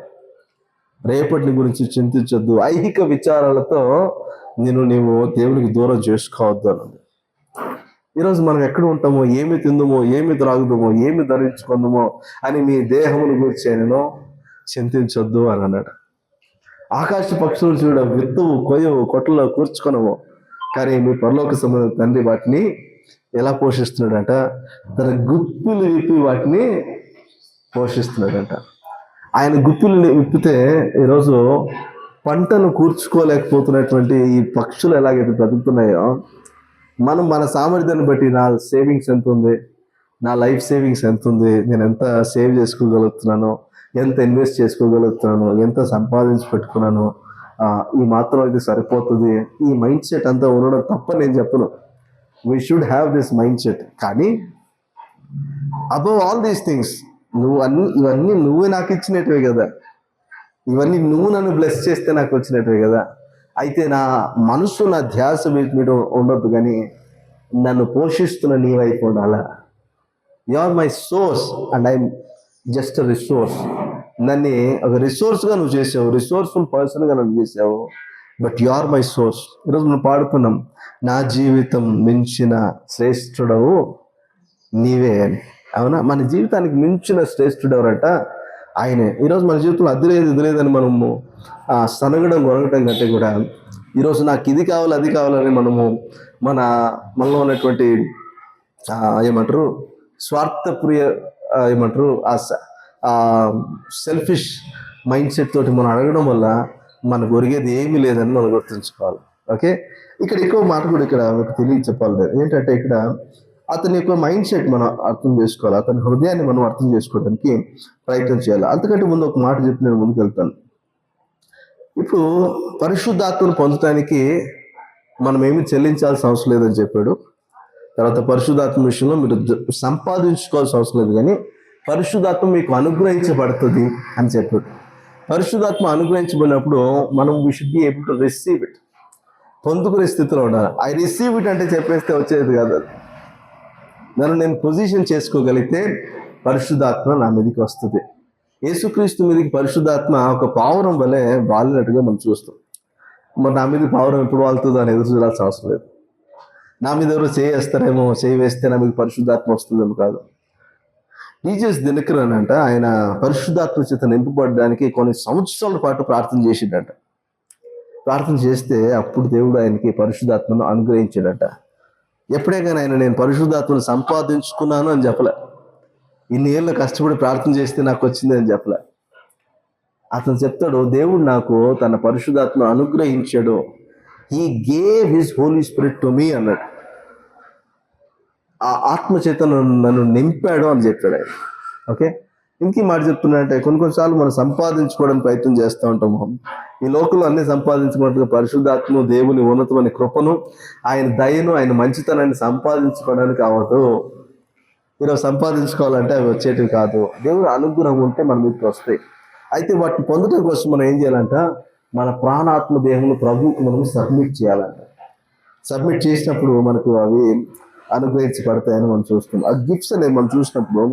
రేపటి గురించి చింతించొద్దు, ఐహిక విచారాలతో నీవు దేవునికి దూరం చేసుకోవద్దు అన్నది. ఈరోజు మనం ఎక్కడ ఉంటామో, ఏమి తిందుమో, ఏమి త్రాగుదామో, ఏమి ధరించుకుందామో అని మీ దేహమును గురించి నేను చింతించొద్దు అని అన్నాడు. ఆకాశ పక్షులు చూడ విత్తువు, కొయ్యవు, కొట్టలో కూర్చుకొనవు, కానీ మీ పరలోక సంబంధ తండ్రి వాటిని ఎలా పోషిస్తున్నాడంట? తన గుప్పిలు విప్పి వాటిని పోషిస్తున్నాడంట. ఆయన గుప్పిలు విప్పితే ఈరోజు పంటను కూర్చుకోలేకపోతున్నటువంటి ఈ పక్షులు ఎలాగైతే బ్రతుకుతున్నాయో, మనం మన సామర్థ్యాన్ని బట్టి నా సేవింగ్స్ ఎంత ఉంది, నా లైఫ్ సేవింగ్స్ ఎంత ఉంది, నేను ఎంత సేవ్ చేసుకోగలుగుతున్నాను, ఎంత ఇన్వెస్ట్ చేసుకోగలుగుతున్నాను, ఎంత సంపాదించి పెట్టుకున్నాను, ఈ మాత్రం అయితే సరిపోతుంది, ఈ మైండ్ సెట్ అంతా ఉండడం తప్ప నేను చెప్పను. We should have this mind set. కానీ అబౌవ్ ఆల్ దీస్ థింగ్స్, ఇవన్నీ నువ్వే నాకు ఇచ్చినట్టువే కదా, ఇవన్నీ నువ్వు నన్ను బ్లెస్ చేస్తే నాకు వచ్చినట్టువే కదా. అయితే నా మనసు, నా ధ్యాస మీద ఉండొద్దు, కానీ నన్ను పోషిస్తున్న నీ వైపు ఉండాలా. You are my source and I'm just resource. నన్ను ఒక రిసోర్స్గా నువ్వు చేసావు, రిసోర్స్ఫుల్ పర్సన్గా నన్ను చేసావు, but you are my source. ఈరోజు మనం పాడుతున్నాం, నా జీవితం మించిన శ్రేష్ఠుడవు నీవే అని. అవునా? మన జీవితానికి మించిన శ్రేష్ఠుడు ఎవరంట? ఆయనే. ఈరోజు మన జీవితంలో అది లేదని మనము సనగడం గొరగటం కంటే కూడా, ఈరోజు నాకు ఇది కావాలి అది కావాలని మనలో ఉన్నటువంటి ఏమంటారు స్వార్థప్రియ ఏమంటారు సెల్ఫిష్ మైండ్ సెట్ తోటి మనం అడగడం వల్ల మనకు ఒరిగేది ఏమీ లేదని మనం గుర్తుంచుకోవాలి. ఓకే, ఇక్కడ ఎక్కువ మాట కూడా ఇక్కడ మీకు తెలియ చెప్పాలి. ఏంటంటే ఇక్కడ అతని యొక్క మైండ్ సెట్ మనం అర్థం చేసుకోవాలి, అతని హృదయాన్ని మనం అర్థం చేసుకోవడానికి ప్రయత్నం చేయాలి. అంతకంటే ముందు ఒక మాట చెప్పి నేను ముందుకు వెళ్తాను. ఇప్పుడు పరిశుద్ధాత్మను పొందటానికి మనం ఏమి చెల్లించాల్సిన అవసరం లేదని చెప్పాడు. తర్వాత పరిశుద్ధాత్మ విషయంలో మీరు సంపాదించుకోవాల్సిన అవసరం లేదు, కానీ పరిశుద్ధాత్మ మీకు అనుగ్రహించబడుతుంది అని చెప్పాడు. పరిశుద్ధాత్మ అనుగ్రహించబడినప్పుడు మనం we should be able to receive it. పొందుకునే స్థితిలో ఉండాలి. ఐ రిసీవ్ ఇట్ అంటే చెప్పేస్తే వచ్చేది కాదు. నన్ను నేను పొజిషన్ చేసుకోగలిగితే పరిశుద్ధాత్మ నా మీదకి వస్తుంది. యేసుక్రీస్తు మీదకి పరిశుద్ధాత్మ ఒక పావురం వలె వాలినట్టుగా మనం చూస్తాం. మరి నా మీద పావురం ఎప్పుడు వాళ్తుందో అని ఎదురు చూడాల్సిన అవసరం లేదు. నా మీద ఎవరు చేయేస్తారేమో, చేయి వేస్తే నా మీద పరిశుద్ధాత్మ వస్తుందేమో కాదు. టీచర్స్ దినకరన్ అంట, ఆయన పరిశుద్ధాత్మ చేత నింపబడడానికి కొన్ని సంవత్సరాల పాటు ప్రార్థన చేసిండంట. ప్రార్థన చేస్తే అప్పుడు దేవుడు ఆయనకి పరిశుద్ధాత్మను అనుగ్రహించాడట. ఎప్పుడే కానీ ఆయన నేను పరిశుద్ధాత్మను సంపాదించుకున్నాను అని చెప్పలే, ఇన్ని ఏళ్ళు కష్టపడి ప్రార్థన చేస్తే నాకు వచ్చింది అని చెప్పలే. అతను చెప్తాడు, దేవుడు నాకు తన పరిశుద్ధాత్మ అనుగ్రహించాడు. He gave his Holy Spirit to me అన్నాడు. ఆ ఆత్మ చేత నన్ను నింపాడు అని చెప్పాడు ఆయన. ఓకే, ఇంకీ మాట చెప్తున్నాడంటే కొన్నిసార్లు మనం సంపాదించుకోవడానికి ప్రయత్నం చేస్తూ ఉంటాము. ఈ లోకంలో అన్ని సంపాదించుకున్నట్టుగా పరిశుద్ధాత్మ, దేవుని ఉన్నతమైన కృపను, ఆయన దయను, ఆయన మంచితనాన్ని సంపాదించుకోవడానికి అవ్వదు. ఈరోజు సంపాదించుకోవాలంటే అవి వచ్చేటివి కాదు. దేవుడు అనుగ్రహం ఉంటే మన మీదకి వస్తాయి. అయితే వాటిని పొందడం కోసం మనం ఏం చేయాలంట, మన ప్రాణాత్మ దేహములు ప్రభువుకు మనం సబ్మిట్ చేయాలంట. సబ్మిట్ చేసినప్పుడు మనకు అవి అనుగ్రహించబడతాయని మనం చూస్తాం. ఆ గిఫ్ట్స్ అనేది మనం చూసినప్పుడు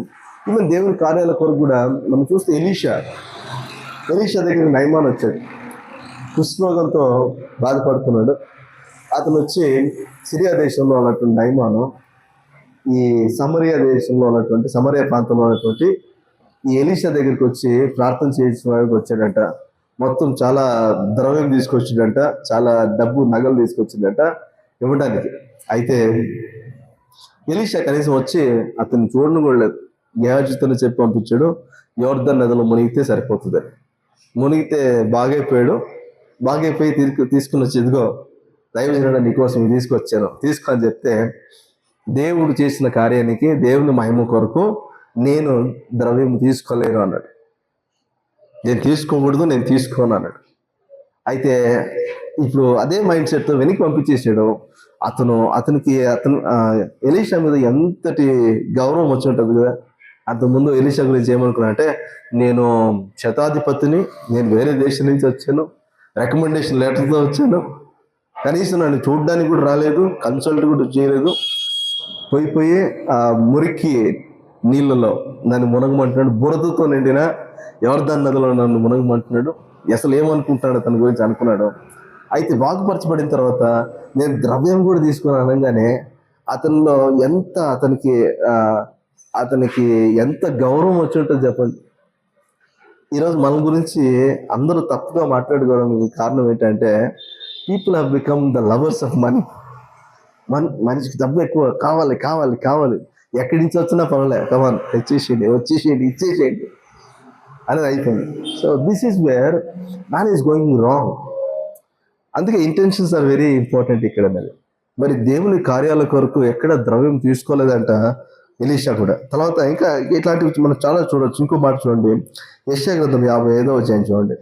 ఈవెన్ దేవుని కార్యాల కొరకు కూడా మనం చూస్తే ఎలీషా దగ్గర నయమాన్ వచ్చాడు, కుష్ఠరోగంతో బాధపడుతున్నాడు. అతను వచ్చి సిరియా దేశంలో ఉన్నటువంటి నయమాను ఈ సమరియా దేశంలో ఉన్నటువంటి సమరియా ప్రాంతంలో ఉన్నటువంటి ఈ ఎలీషా దగ్గరికి వచ్చి ప్రార్థన చేయించడానికి వచ్చాడంట. మొత్తం చాలా ద్రవ్యం తీసుకొచ్చిందంట, చాలా డబ్బు నగలు తీసుకొచ్చిందంట ఇవ్వడానికి. అయితే ఎలీషా కనీసం వచ్చి అతన్ని చూడను కూడా లేదు. గేహాజీతోనే చెప్పి పంపించాడు, యోర్దన్ నదిలో మునిగితే సరిపోతుంది. మునిగితే బాగైపోయి తీసుకుని వచ్చి, ఇదిగో దైవజనుడా నీకోసం ఇది తీసుకొచ్చాను, తీసుకో అని చెప్తే, దేవుడు చేసిన కార్యానికి, దేవుని మహిమ కొరకు నేను ద్రవ్యం తీసుకోలేను అన్నాడు. నేను తీసుకోకూడదు, నేను తీసుకోను అన్నాడు. అయితే ఇప్పుడు అదే మైండ్ సెట్తో వెనక్కి పంపించేసాడు. అతనికి ఎలీషా మీద ఎంతటి గౌరవం వచ్చి ఉంటుంది కదా. అంతకుముందు ఎలీషా గురించి ఏమనుకున్నా అంటే, నేను శతాధిపతిని, నేను వేరే దేశం నుంచి వచ్చాను, రికమెండేషన్ లెటర్తో వచ్చాను, కనీసం నన్ను చూడడానికి కూడా రాలేదు, కన్సల్ట్ కూడా చేయలేదు, పోయి ఆ మురికి నీళ్ళలో నన్ను మునగమంటున్నాడు, బురదతో నిండిన యోర్దాను నదిలో నన్ను మునగమంటున్నాడు. అసలు ఏమనుకుంటున్నాడు తన గురించి అనుకున్నాడు. అయితే బాగుపరచబడిన తర్వాత నేను ద్రవ్యం కూడా తీసుకుని అనగానే అతనిలో అతనికి ఎంత గౌరవం వచ్చి ఉంటుంది చెప్పండి. ఈరోజు మన గురించి అందరూ తప్పుగా మాట్లాడుకోవడానికి కారణం ఏంటంటే, people have become the lovers of money. మనిషికి డబ్బు ఎక్కువ కావాలి, ఎక్కడి నుంచి వచ్చినా పర్వాలేదు, కమాన్ వచ్చేసేయండి ఇచ్చేసేయండి అనేది అయిపోయింది. So this is where man is going wrong. అందుకే ఇంటెన్షన్స్ ఆర్ వెరీ ఇంపార్టెంట్ ఇక్కడ అనేది. మరి దేవుని కార్యాల కొరకు ఎక్కడ ద్రవ్యం తీసుకోలేదంట ఎలీషా కూడా. తర్వాత ఇంకా ఇట్లాంటివి మనం చాలా చూడొచ్చు. ఇంకో మాట చూడండి, యెషయా గ్రంథం 55వ అధ్యాయం చూడండి.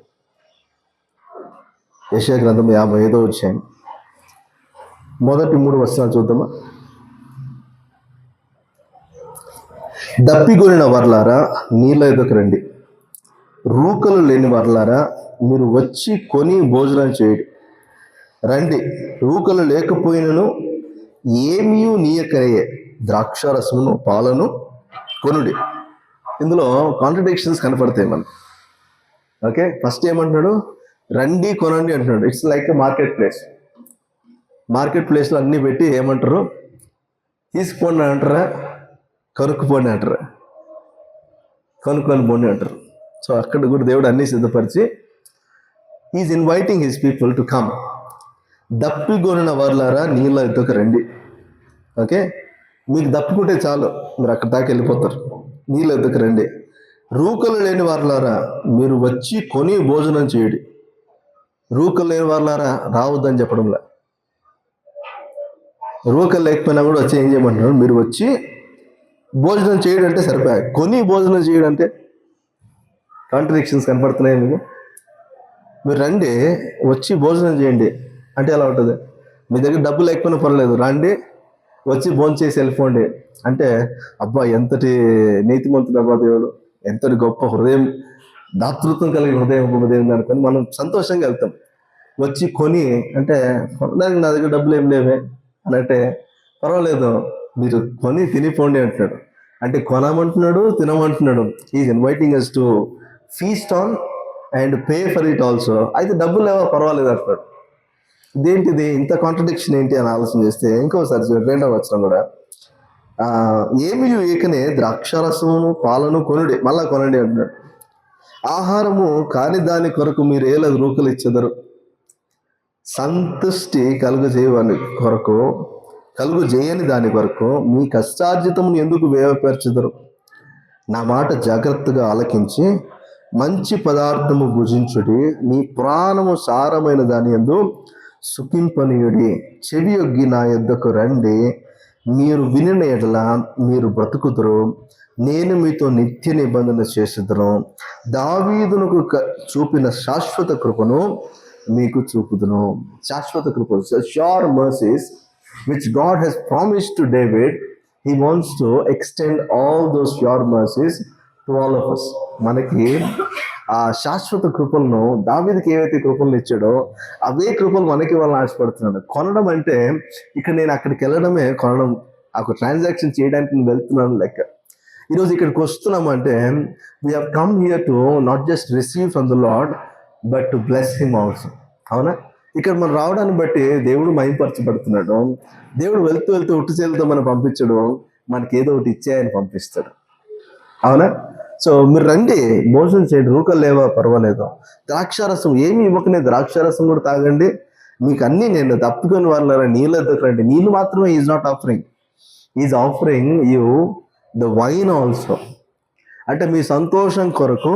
యెషయా గ్రంథం 55వ అధ్యాయం మొదటి 3 వచనాలు చూద్దామా. దప్పిగొనిన వర్లారా నీళ్ళ ఎదుకు రండి, రూకలు లేని వర్లారా మీరు వచ్చి కొని భోజనం చేయుడి. రండి, రూకలు లేకపోయినను ఏమీ నీయకయే ద్రాక్షారసమును పాలను కొనుడి. ఇందులో కాంట్రడిక్షన్స్ కనపడతాయి మనకు. ఓకే, ఫస్ట్ ఏమంటున్నాడు, రండి కొనండి అంటున్నాడు. ఇట్స్ లైక్ ఎ మార్కెట్ ప్లేస్లో అన్నీ పెట్టి ఏమంటారు, తీసుకోండి అంటారా, కొనుక్కుపోండి అంటారా, కొనుక్కొని పోండి అంటారు. సో అక్కడ కూడా దేవుడు అన్నీ సిద్ధపరిచి is inviting his people to come. దప్పిగొనిన వర్లారా నీళ్ళ ఎద్దుకు రండి. ఓకే, మీకు దప్పుకుంటే చాలు, మీరు అక్కడ దాకా వెళ్ళిపోతారు. నీళ్ళ ఎద్దుకు రండి. రూకలు లేని వర్లారా మీరు వచ్చి కొని భోజనం చేయండి. రూకలు లేని వర్లారా రావద్దని చెప్పడంలా, రూకలు లేకపోయినా కూడా వచ్చి ఏం చేయమంటున్నారు, మీరు వచ్చి భోజనం చేయడం అంటే సరిపోయాయి. కొని భోజనం చేయడం అంటే కాంట్రడిక్షన్స్ కనపడుతున్నాయి మీకు. మీరు రండి, వచ్చి భోజనం చేయండి అంటే ఎలా ఉంటుంది? మీ దగ్గర డబ్బు లేకపోయినా పర్లేదు, రండి, వచ్చి భోజనం చేసి వెళ్ళిపోండి అంటే, అబ్బా ఎంతటి నీతిమంతుడు అబ్బా దేవుడు, ఎంతటి గొప్ప హృదయం, దాతృత్వం కలిగిన హృదయం అనుకొని మనం సంతోషంగా వెళ్తాం. వచ్చి కొని అంటే, కొనడానికి నా దగ్గర డబ్బులు ఏం లేవే అని అంటే, పర్వాలేదు మీరు కొని తినిపోండి అంటున్నాడు. అంటే కొనమంటున్నాడు, తినమంటున్నాడు. Is inviting us to feast on and pay for it also. అయితే డబ్బులు లేవా, పర్వాలేదు అంటున్నాడు. ఇదేంటిది, ఇంత కాంట్రడిక్షన్ ఏంటి అని ఆలోచన చేస్తే ఇంకోసారి 2వ వచనం కూడా, ఏమి ఏకనే ద్రాక్షారసమును పాలను కొనుడి, మళ్ళా కొనండి అంటున్నాడు. ఆహారము కాని దాని కొరకు మీరు ఏల రూకలు ఇచ్చెదరు. సంతుష్టి కలుగు చేయని దాని కొరకు మీ కష్టార్జితమును ఎందుకు వ్యయపరచుదరు? నా మాట జాగ్రత్తగా ఆలకించి మంచి పదార్థము భుజించుడి, మీ ప్రాణము సారమైన దాని యందు సుఖింపనీయుడి. చెవి యొగ్గి నా యొద్దకు రండి, మీరు వినిన ఎడల మీరు బ్రతుకుదురు. నేను మీతో నిత్య నిబంధన చేసేదను. దావీదునకు చూపిన శాశ్వత కృపను మీకు చూపుదును. శాశ్వత కృప, sure mercies which God has promised to David. He wants to extend all those sure mercies to all of us. మనకి ఆ శాశ్వత కృపలను, దావీదుకి ఏవైతే కృపలను ఇచ్చాడో అవే కృపలు మనకి వాళ్ళని ఆశపడుతున్నాడు. కొనడం అంటే ఇక్కడ నేను అక్కడికి వెళ్ళడమే కొనడం, ఒక ట్రాన్సాక్షన్ చేయడానికి నేను వెళ్తున్నాను లెక్క. ఈరోజు ఇక్కడికి వస్తున్నామంటే we have come here to not just receive from the lord but to bless him also. అవునా? ఇక్కడ మనం రావడాన్ని బట్టి దేవుడు మహిమపరచబడుతున్నాడు. దేవుడు వెళ్తూ వెళ్తూ ఉట్టు చేతులతో మనం పంపించడు, మనకి ఏదో ఒకటి ఇచ్చేయని పంపిస్తాడు. అవునా? సో మీరు రండి, భోజనం చేయండి, రూకలు లేవా పర్వాలేదు, ద్రాక్షారసం ఏమి ఇవ్వకనే ద్రాక్షారసం కూడా తాగండి, మీకు అన్నీ నేను తప్పుకొని వాళ్ళ నీళ్ళు ఎద్దకరండి. నీళ్ళు మాత్రమే is not offering, is offering you the wine also. అంటే మీ సంతోషం కొరకు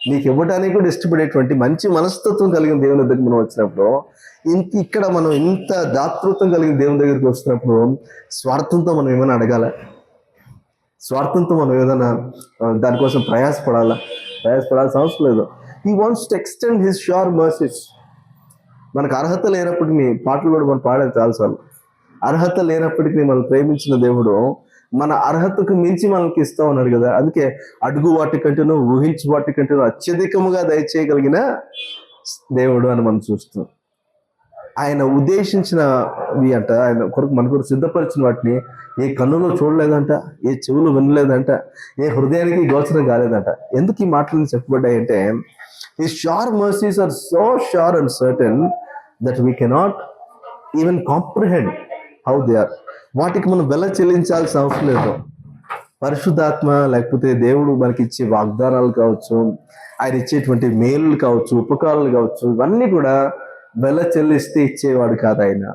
మీకు ఇవ్వడానికి కూడా ఇష్టపడేటువంటి మంచి మనస్తత్వం కలిగిన దేవుని దగ్గరికి మనం వచ్చినప్పుడు, ఇక్కడ మనం ఇంత దాతృత్వం కలిగిన దేవుని దగ్గరికి వచ్చినప్పుడు స్వార్థంతో మనం ఏమైనా అడగాల? స్వార్థంతో మనం ఏదైనా దానికోసం ప్రయాసపడాల్సిన అవసరం లేదు. He wants to extend his sure mercies. మనకు అర్హత లేనప్పటికీ, పాటలు కూడా మనం పాడేది చాలాసార్లు, అర్హత లేనప్పటికీ మనం ప్రేమించిన దేవుడు మన అర్హతకు మించి మనకి ఇస్తా ఉన్నాడు కదా. అందుకే అడుగు వాటి కంటేనూ ఊహించు వాటి కంటేనూ అత్యధికముగా దయచేయగలిగిన దేవుడు అని మనం చూస్తాం. ఆయన ఉద్దేశించినవి అంట, ఆయన కొరకు మన కొరకు సిద్ధపరిచిన వాటిని ఏ కన్నులో చూడలేదంట, ఏ చెవులు వినలేదంట, ఏ హృదయానికి గోచరం కాలేదంట. ఎందుకు ఈ మాటలను చెప్పబడ్డాయంటే, his sure mercies are so sure and certain that we cannot even comprehend how they are. వాటికి మనం వెల చెల్లించాల్సిన అవసరం లేదు. పరిశుద్ధాత్మ లేకపోతే దేవుడు మనకి ఇచ్చే వాగ్దానాలు కావచ్చు, ఆయన ఇచ్చేటువంటి మేలులు కావచ్చు, ఉపకారాలు కావచ్చు, ఇవన్నీ కూడా వెల చెల్లిస్తే ఇచ్చేవాడు కాదు ఆయన.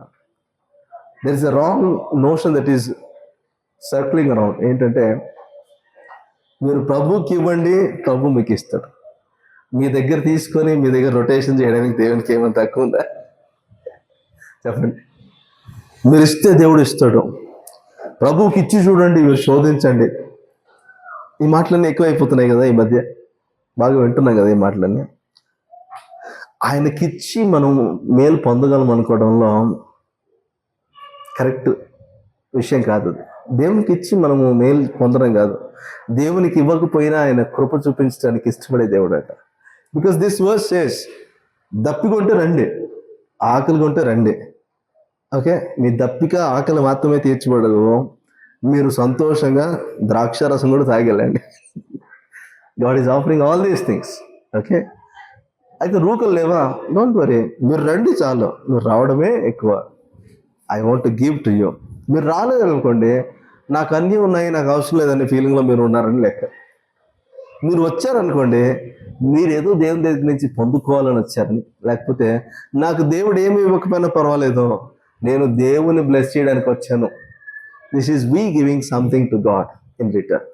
There is a wrong notion that is circling around. ఏంటంటే, మీరు ప్రభుకి ఇవ్వండి, ప్రభు మీకు ఇస్తాడు. మీ దగ్గర తీసుకొని మీ దగ్గర రొటేషన్ చేయడానికి దేవునికి ఏమైనా తక్కువ ఉందా? చెప్పండి. మీరు ఇస్తే దేవుడు ఇస్తాడు. ప్రభువుకి ఇచ్చి చూడండి, మీరు శోధించండి. ఈ మాటలన్నీ ఎక్కువైపోతున్నాయి కదా ఈ మధ్య, బాగా వింటున్నాం కదా ఈ మాటలన్నీ. ఆయనకిచ్చి మనం మేలు పొందగలం అనుకోవడంలో కరెక్ట్ విషయం కాదు. దేవునికి ఇచ్చి మనము మేలు పొందడం కాదు, దేవునికి ఇవ్వకపోయినా ఆయన కృప చూపించడానికి ఇష్టపడే దేవుడు అట. బికాస్ దిస్ వర్స్ సేస్, దప్పికొంటే రండి, ఆకలి కొంటే రండి. ఓకే, మీ దప్పిక ఆకలి మాత్రమే తీర్చబడదు, మీరు సంతోషంగా ద్రాక్షారసం కూడా తాగెళ్ళండి. God is offering all these things. Okay, అయితే రూకలు లేవా? డోంట్ వరీ, మీరు రండి చాలు. మీరు రావడమే ఎక్కువ. I want to give to you. మీరు రాలేదనుకోండి, నాకు అన్నీ ఉన్నాయి, నాకు అవసరం లేదనే ఫీలింగ్లో మీరు ఉన్నారని లెక్క. మీరు వచ్చారనుకోండి, మీరు ఏదో దేవుని దగ్గర నుంచి పొందుకోవాలని వచ్చారని, లేకపోతే నాకు దేవుడు ఏమి ఇవ్వకపోయినా పర్వాలేదు, నేను దేవుని బ్లెస్ చేయడానికి వచ్చాను. This is we giving something to God in return.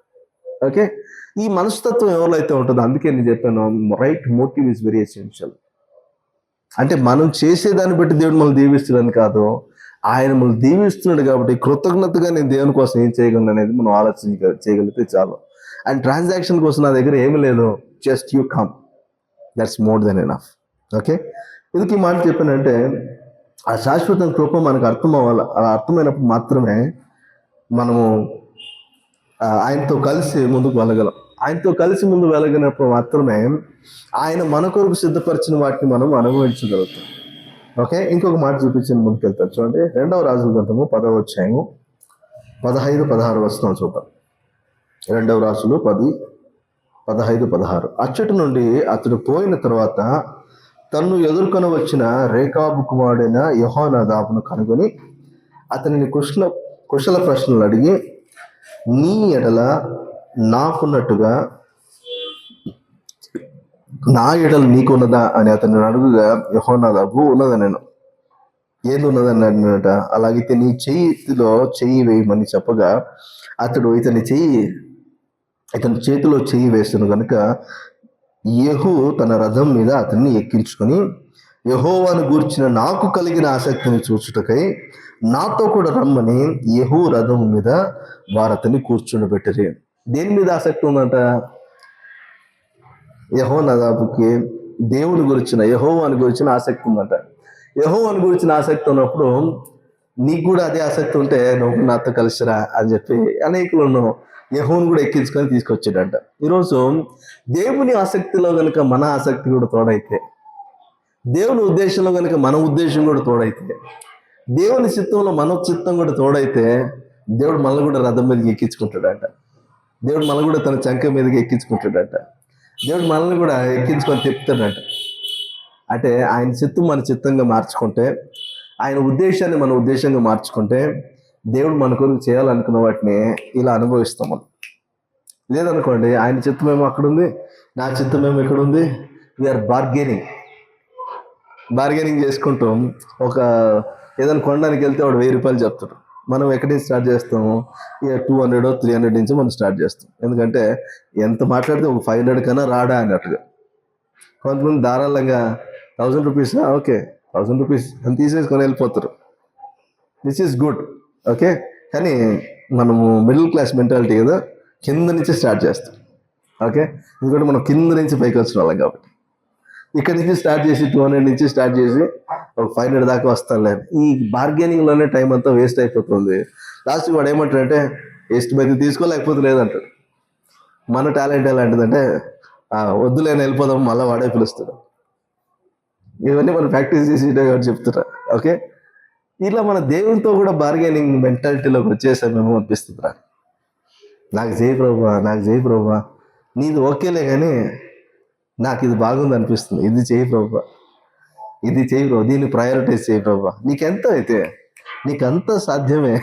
Okay, ఈ మనస్తత్వం ఎవరిలో అయితే ఉంటుందో, అందుకే నేను చెప్పాను, right motive is very essential. అంటే మనం చేసేదాన్ని బట్టి దేవుడు మనల్ని దీవిస్తున్నాడు కాదు, ఆయన మనల్ని దీవిస్తున్నాడు కాబట్టి కృతజ్ఞతగా నేను దేవుని కోసం ఏం చేయగలను అనేది మనం ఆలోచన చేయగలిగితే చాలు. అండ్ ట్రాన్సాక్షన్ కోసం నా దగ్గర ఏమి లేదు, just you come, that's more than enough. Okay, ఎందుకు ఈ మాట చెప్పానంటే, ఆ శాశ్వత కృప మనకు అర్థం అవ్వాలి. అలా అర్థమైనప్పుడు మాత్రమే మనము ఆయనతో కలిసి ముందుకు వెళ్ళగలం. ఆయనతో కలిసి ముందు వెళ్ళగినప్పుడు మాత్రమే ఆయన మన కొరకు సిద్ధపరిచిన వాటిని మనం అనుభవించగలుగుతాం. ఓకే, ఇంకొక మాట చూపించి ముందుకు వెళ్తారు. చూడండి, 2వ రాజుల గ్రంథము 10వ అధ్యాయము 15-16 వచనం చూద్దాం. 2వ రాజులు 10:15-16. అచ్చటి నుండి అతడు పోయిన తర్వాత తన్ను ఎదుర్కొని వచ్చిన రేకాబు కుమారుడైన యెహోనాదాబును కనుగొని అతనిని కుశల ప్రశ్నలు అడిగి, నీ ఎడల నాకున్నట్టుగా నా ఎడల నీకున్నదా అని అతన్ని అడుగుగా, యెహోనాదాబు ఉన్నదా నేను ఏది ఉన్నదని అన్నట. అలాగైతే నీ చేతిలో చెయ్యి వేయమని చెప్పగా అతడు ఇతని చేతిలో చెయ్యి వేసను గనుక యెహూ తన రథం మీద అతన్ని ఎక్కించుకొని యెహోవాను గూర్చిన నాకు కలిగిన ఆసక్తిని చూచుటకై నాతో కూడా రమ్మని యెహూ రథం మీద వారు అతన్ని కూర్చుండబెట్టిరి. దేని మీద ఆసక్తి ఉందంట? యెహోనాదాబుకి యెహోవాని గురించిన ఆసక్తి ఉందంట. యెహోవాని గురించిన ఆసక్తి ఉన్నప్పుడు నీకు కూడా అదే ఆసక్తి ఉంటే నువ్వు నాతో కలిసిరా అని చెప్పి అనేకులను యెహోవాను కూడా ఎక్కించుకొని తీసుకొచ్చాడంట. ఈరోజు దేవుని ఆసక్తిలో కనుక మన ఆసక్తి కూడా తోడైతే, దేవుని ఉద్దేశంలో కనుక మన ఉద్దేశం కూడా తోడైతే, దేవుని చిత్తంలో మన చిత్తం కూడా తోడైతే దేవుడు మనల్ని కూడా రథం మీదకి ఎక్కించుకుంటాడంట. దేవుడు మనల్ని కూడా తన చంక మీదకి ఎక్కించుకుంటాడంట. దేవుడు మనల్ని కూడా ఎక్కించుకొని తిప్పుతాడంట. అంటే ఆయన చిత్తం మన చిత్తంగా మార్చుకుంటే, ఆయన ఉద్దేశాన్ని మన ఉద్దేశంగా మార్చుకుంటే దేవుడు మన కొరకు చేయాలనుకున్న వాటిని ఇలా అనుభవిస్తాం మనం. లేదనుకోండి, ఆయన చిత్తమేమో అక్కడ ఉంది, నా చిత్తమేమో ఇక్కడ ఉంది. వీఆర్ బార్గెనింగ్ చేసుకుంటూ ఏదైనా కొనడానికి వెళ్తే వాడు 1000 రూపాయలు చెప్తాడు. మనం ఎక్కడి నుంచి స్టార్ట్ చేస్తాము? ఇక 200 300 నుంచి మనం స్టార్ట్ చేస్తాం. ఎందుకంటే ఎంత మాట్లాడితే ఒక 500 కన్నా రాడా అన్నట్టుగా. కొంతమంది ధారాళంగా 1000 రూపీస్, ఓకే 1000 రూపీస్ అని తీసేసుకొని వెళ్ళిపోతారు. This is good, okay. కానీ మనము మిడిల్ క్లాస్ మెంటాలిటీ కదా, కింద నుంచి స్టార్ట్ చేస్తాం. ఓకే, ఎందుకంటే మనం కింద నుంచి పైకి వచ్చిన వాళ్ళం కాబట్టి ఇక్కడి నుంచి స్టార్ట్ చేసి 200 నుంచి స్టార్ట్ చేసి ఒక 500 దాకా వస్తానులే. ఈ బార్గెనింగ్లోనే టైం అంతా వేస్ట్ అయిపోతుంది. లాస్ట్కి వాడు ఏమంటాడంటే వేస్ట్ అయితే తీసుకోలేకపోతే లేదంటాడు. మన టాలెంట్ ఎలాంటిదంటే వద్దులేని వెళ్ళిపోదాం, మళ్ళీ వాడే పిలుస్తాడు. ఇవన్నీ మనం ప్రాక్టీస్ చేసి చెప్తున్నా. ఓకే, ఇట్లా మన దేవునితో కూడా బార్గెనింగ్ మెంటాలిటీలోకి వచ్చేసామేమో అనిపిస్తుందిరా. నాకు చేయి ప్రభా, నీది ఓకేలే కానీ నాకు ఇది బాగుంది అనిపిస్తుంది, ఇది చేయి ప్రభా, దీన్ని ప్రయారిటైజ్ చేయి ప్రభా. నీకంత సాధ్యమే,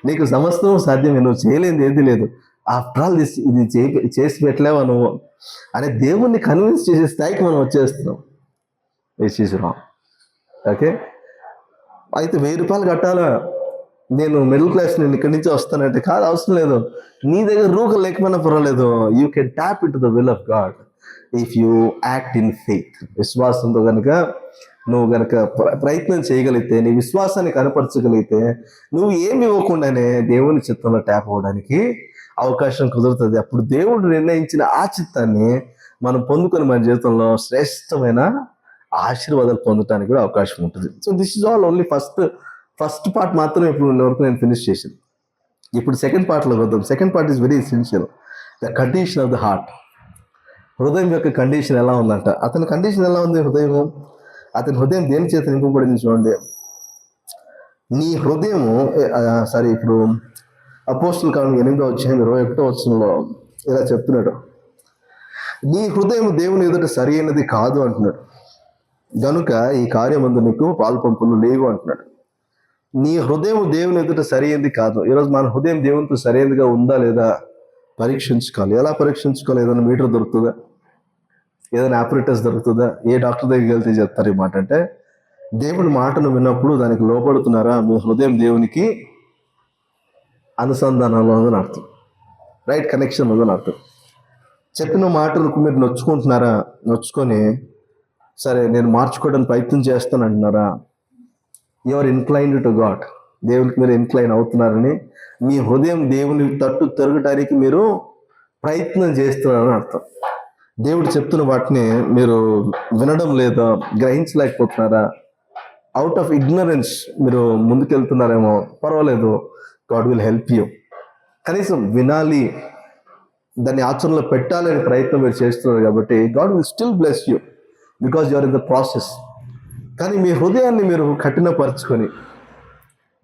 నీకు సమస్తం సాధ్యమే, నువ్వు చేయలేనిది ఏది లేదు. ఆఫ్టర్ ఆల్ ఇది చేసి పెట్టలేవా నువ్వు అనే దేవుణ్ణి కన్విన్స్ చేసే స్థాయికి మనం వచ్చేస్తున్నాం. Which is wrong. ఓకే, అయితే 1000 రూపాయలు కట్టాలా, నేను మిడిల్ క్లాస్, నేను ఇక్కడి నుంచి వస్తానంటే కాదు, అవసరం లేదు. నీ దగ్గర రూకలు లేకపోయినా పర్వాలేదు. You can tap in to the will of God if you act in faith. విశ్వాసంతో కనుక నువ్వు కనుక ప్రయత్నం చేయగలిగితే, నీ విశ్వాసాన్ని కనపరచగలిగితే, నువ్వు ఏమి ఇవ్వకుండానే దేవుని చిత్తంలో ట్యాప్ అవ్వడానికి అవకాశం కుదురుతుంది. అప్పుడు దేవుడు నిర్ణయించిన ఆ చిత్తాన్ని మనం పొందుకొని మన జీవితంలో శ్రేష్టమైన ఆశీర్వాదాలు పొందడానికి కూడా అవకాశం ఉంటుంది. So this is all only first part మాత్రం ఇప్పుడు వరకు నేను ఫినిష్ చేసింది. ఇప్పుడు సెకండ్ పార్ట్లోకి వద్దాం. Second part is very essential, the condition of the heart. హృదయం యొక్క కండిషన్ ఎలా ఉందంట? అతని కండిషన్ ఎలా ఉంది? అతని హృదయం దేని చేత నింపబడింది చూడండి. నీ హృదయము ఇప్పుడు అపోస్తుల కాలం 8వ అధ్యాయం 21వ వచనంలో ఇలా చెప్తున్నాడు, నీ హృదయం దేవుని ఎదుట సరి అయినది కాదు అంటున్నాడు, గనుక ఈ కార్యమందు నీకు పాల్పంపులు లేవు అంటున్నాడు. నీ హృదయం దేవుని ఎదుట సరి అయింది కాదు. ఈరోజు మన హృదయం దేవునితో సరైనదిగా ఉందా లేదా పరీక్షించుకోవాలి. ఎలా పరీక్షించుకోవాలి? ఏదైనా మీటర్ దొరుకుతుందా? ఏదైనా ఆపరేటర్స్ దొరుకుతుందా? ఏ డాక్టర్ దగ్గరికి వెళ్తే చెప్తారు ఈ మాట అంటే, దేవుని మాటను విన్నప్పుడు దానికి లోపడుతున్నారా? మీ హృదయం దేవునికి అనుసంధానంలో ఉందని అర్థం, రైట్ కనెక్షన్ ఉందని అర్థం. చెప్పిన మాటలకు మీరు నొచ్చుకొని సరే నేను మార్చుకోవడానికి ప్రయత్నం చేస్తాను అంటున్నారా? You are inclined to God. దేవునికి మీరు ఇన్క్లైన్ అవుతున్నారని, మీ హృదయం దేవుని తట్టు తిరగటానికి మీరు ప్రయత్నం చేస్తున్నారని అర్థం. దేవుడు చెప్తున్న వాటిని మీరు వినడం లేదా, గ్రహించలేకపోతున్నారా? అవుట్ ఆఫ్ ఇగ్నరెన్స్ మీరు ముందుకెళ్తున్నారేమో, పర్వాలేదు, గాడ్ విల్ హెల్ప్ యూ. కనీసం వినాలి, దాన్ని ఆచరణలో పెట్టాలని ప్రయత్నం మీరు చేస్తున్నారు కాబట్టి God will still bless you because you are in the process. కానీ మీ హృదయాన్ని మీరు కఠినపరుచుకొని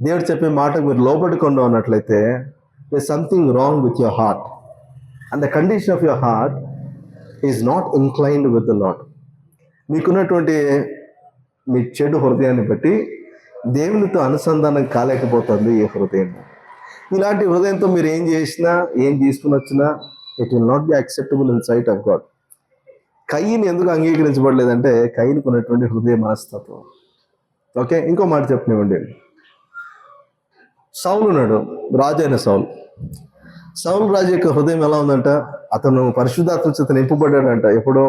దేవుడు చెప్పే మాటకు మీరు లోబడకుండా ఉన్నట్లయితే there is something wrong with your heart and the condition of your heart is not inclined with the Lord. మీకున్నటువంటి మీ చెడు హృదయాన్ని బట్టి దేవునితో అనుసంధానం కాలేకపోతుంది ఈ హృదయం. ఇలాంటి హృదయంతో మీరు ఏం చేసినా, ఏం తీసుకుని వచ్చినా it will not be acceptable in sight of God. కయ్యని ఎందుకు అంగీకరించబడలేదంటే కయ్యనికి ఉన్నటువంటి హృదయ మనస్తత్వం. ఓకే, ఇంకో మాట చెప్పనివ్వండి. సౌలు ఉన్నాడు, రాజు అయిన సౌలు. సౌలు రాజు యొక్క హృదయం ఎలా ఉందంట? అతను పరిశుద్ధాత్మ చేత నింపబడ్డాడంట. ఎప్పుడో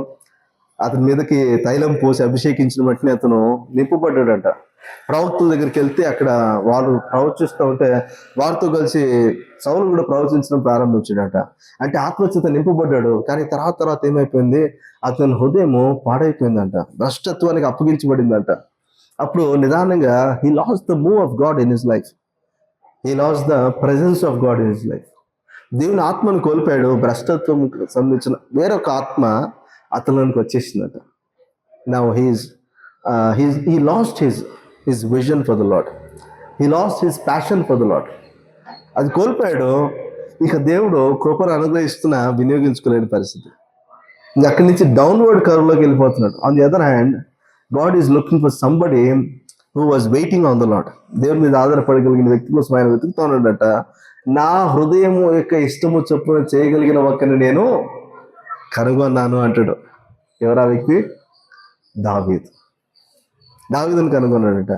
అతని మీదకి తైలం పోసి అభిషేకించిన వెంటనే అతను నింపబడ్డాడంట. ప్రవక్తుల దగ్గరికి వెళ్తే అక్కడ వారు ప్రవచిస్తూ ఉంటే వారితో కలిసి సౌలు కూడా ప్రవచించడం ప్రారంభించాడంట. అంటే ఆత్మచేత నింపబడ్డాడు. కానీ తర్వాత ఏమైపోయింది? అతని హృదయము పాడైపోయిందంట, భ్రష్టత్వానికి అప్పగించబడిందంట. అప్పుడు నిదానంగా he lost the move of God in his life, he lost the presence of God in his life. దేవుని ఆత్మను కోల్పోయాడు. భ్రష్టత్వం సంబంధించిన వేరొక ఆత్మ అతనిలోనికి వచ్చేసిందట. Now he lost his vision for the Lord, he lost his passion for the Lord. అది కోల్పోయాడు. ఇక దేవుడు కృపను అనుగ్రహిస్తున్న వినియోగించుకోలేని పరిస్థితి. ఇంకా అక్కడి నుంచి డౌన్వర్డ్ కర్వ్లోకి వెళ్ళిపోతున్నాడు. On the other hand, God is looking for somebody who was waiting on the lord. దేవుని మీద ఆధారపడగలిగిన వ్యక్తి కోసం ఆయన వెతుకుతున్నాడట. నా హృదయము యొక్క ఇష్టము చొప్పున చేయగలిగిన ఒక్కని నేను కనుగొన్నాను అంటాడు. ఎవరా వ్యక్తి? దావీదుని కనుగొన్నాడట.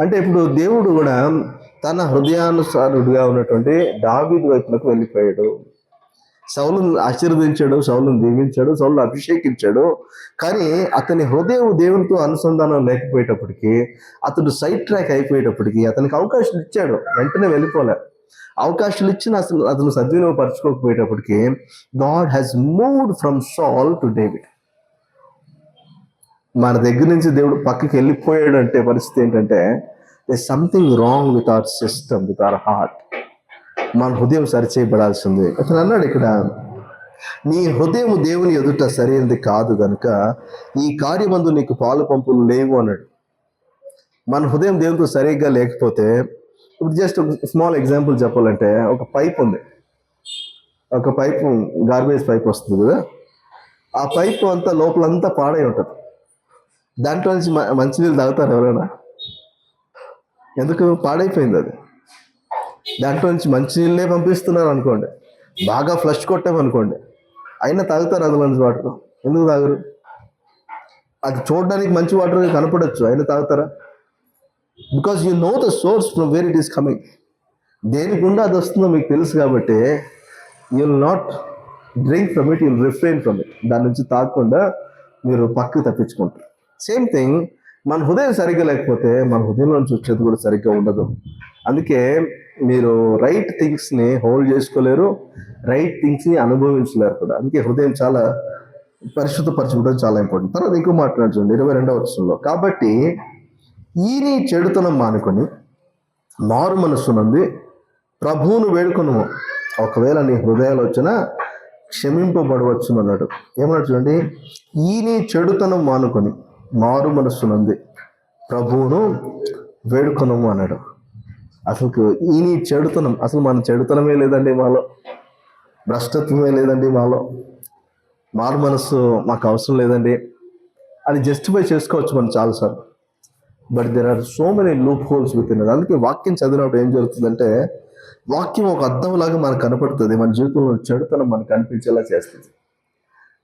అంటే ఇప్పుడు దేవుడు కూడా తన హృదయానుసారుడుగా ఉన్నటువంటి దావీదు వైపునకు వెళ్ళిపోయాడు. సౌలును ఆశీర్వదించాడు, సౌలును దీవించాడు, సౌలును అభిషేకించాడు. కానీ అతని హృదయం దేవునితో అనుసంధానం లేకపోయేటప్పటికీ, అతడు సైడ్ ట్రాక్ అయిపోయేటప్పటికీ అతనికి అవకాశాలు ఇచ్చాడు, వెంటనే వెళ్ళిపోలే. అవకాశాలు ఇచ్చిన అతను సద్వినియోగపరచుకోకపోయేటప్పటికీ గాడ్ హ్యాస్ మూవ్డ్ ఫ్రమ్ సాల్ టు డేవిడ్. మన దగ్గర నుంచి దేవుడు పక్కకి వెళ్ళిపోయాడు అంటే పరిస్థితి ఏంటంటే, they something wrong with our system, with our heart. మన హృదయం సరిచేయబడాల్సింది. అతను అన్నాడు ఇక్కడ, నీ హృదయం దేవుని ఎదుట సరైనది కాదు గనుక ఈ కార్యమందు నీకు పాలు పంపులు లేవు అన్నాడు. మన హృదయం దేవునితో సరిగ్గా లేకపోతే, ఇప్పుడు జస్ట్ ఒక స్మాల్ ఎగ్జాంపుల్ చెప్పాలంటే, ఒక పైప్ ఉంది, ఒక పైపు గార్బేజ్ పైప్ వస్తుంది కదా, ఆ పైపు అంతా లోపలంతా పాడై ఉంటుంది. దాంట్లో నుంచి మంచినీళ్ళు తాగుతారు ఎవరైనా? ఎందుకు? పాడైపోయింది అది. దాంట్లో నుంచి మంచినీళ్ళే పంపిస్తున్నారు అనుకోండి, బాగా ఫ్లష్ కొట్టామనుకోండి, అయినా తాగుతారు అందులో నుంచి వాటర్. ఎందుకు తాగరు? అది చూడడానికి మంచి వాటర్ కనపడచ్చు, అయినా తాగుతారా? Because you know the source from where it is coming. దేని గుండా అది వస్తుందో మీకు తెలుసు కాబట్టి you will not drink from it, you will refrain from it. దాని నుంచి తాగకుండా మీరు పక్కకు తప్పించుకుంటారు. సేమ్ థింగ్, మన హృదయం సరిగ్గా లేకపోతే మన హృదయంలో నుంచి వచ్చేది కూడా సరిగ్గా ఉండదు. అందుకే మీరు రైట్ థింగ్స్ని హోల్డ్ చేసుకోలేరు, రైట్ థింగ్స్ని అనుభవించలేరు కూడా. అందుకే హృదయం చాలా పరిశుద్ధపరచుకోవడం చాలా ఇంపార్టెంట్. తర్వాత ఇంకో మాట్లాడుతుంది 22వ వచనంలో, కాబట్టి ఈ నీ చెడుతనం మానుకొని మారు మనస్సు నుండి ప్రభువును వేడుకొనుము, ఒకవేళ నీ హృదయాలు వచ్చినా క్షమింపబడవచ్చు అన్నాడు. ఏమన్నాడు చూడండి, ఈ నీ చెడుతనం మానుకొని మారు మనస్సు నుండి ప్రభువును వేడుకొనుము అన్నాడు. అసలు ఈ నీ చెడుతనం, అసలు మన చెడుతనమే లేదండి మాలో, భ్రష్టత్వమే లేదండి మాలో, మారు మనస్సు మాకు అవసరం లేదండి అది జస్టిఫై చేసుకోవచ్చు మనం చాలాసార్లు. But there are so many loophole within. అందుకే వాక్యం చదివినప్పుడు ఏం జరుగుతుందంటే, వాక్యం ఒక అర్థంలాగా మనకు కనపడుతుంది, మన జీవితంలో చెడుతనం మనకు కనిపించేలా చేస్తుంది.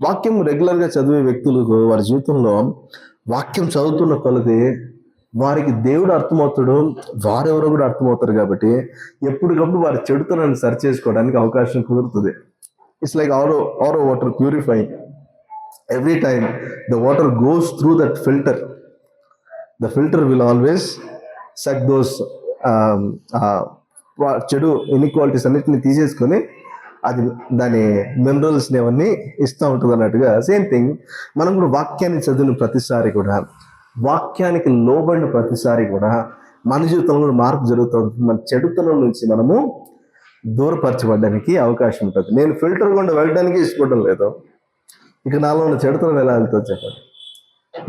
వాక్యం రెగ్యులర్గా చదివే వ్యక్తులకు వారి జీవితంలో వాక్యం చదువుతున్న కొలది వారికి దేవుడు అర్థమవుతాడు, వారెవరో కూడా అర్థమవుతారు. కాబట్టి ఎప్పటికప్పుడు వారి చెడుతనాన్ని సరి చేసుకోవడానికి అవకాశం కుదురుతుంది. It's like RO water purifying. Every time the water goes through that filter, the filter will always suck those చెడు ఇన్ఈక్వాలిటీస్ అన్నిటిని తీసేసుకొని అది దాని మినరల్స్ని అవన్నీ ఇస్తూ ఉంటుంది అన్నట్టుగా. సేమ్ థింగ్, మనం కూడా వాక్యాన్ని చదివిన ప్రతిసారి కూడా, వాక్యానికి లోబడిన ప్రతిసారి కూడా మన జీవితంలో కూడా మార్పు జరుగుతూ ఉంటుంది. మన చెడుతనం నుంచి మనము దూరపరచబడడానికి అవకాశం ఉంటుంది. నేను ఫిల్టర్ గుండా వెళ్ళడానికి ఇష్టపడడం లేదు, ఇక నాలో ఉన్న చెడుతనం ఎలా వెళ్తుందో చెప్పండి.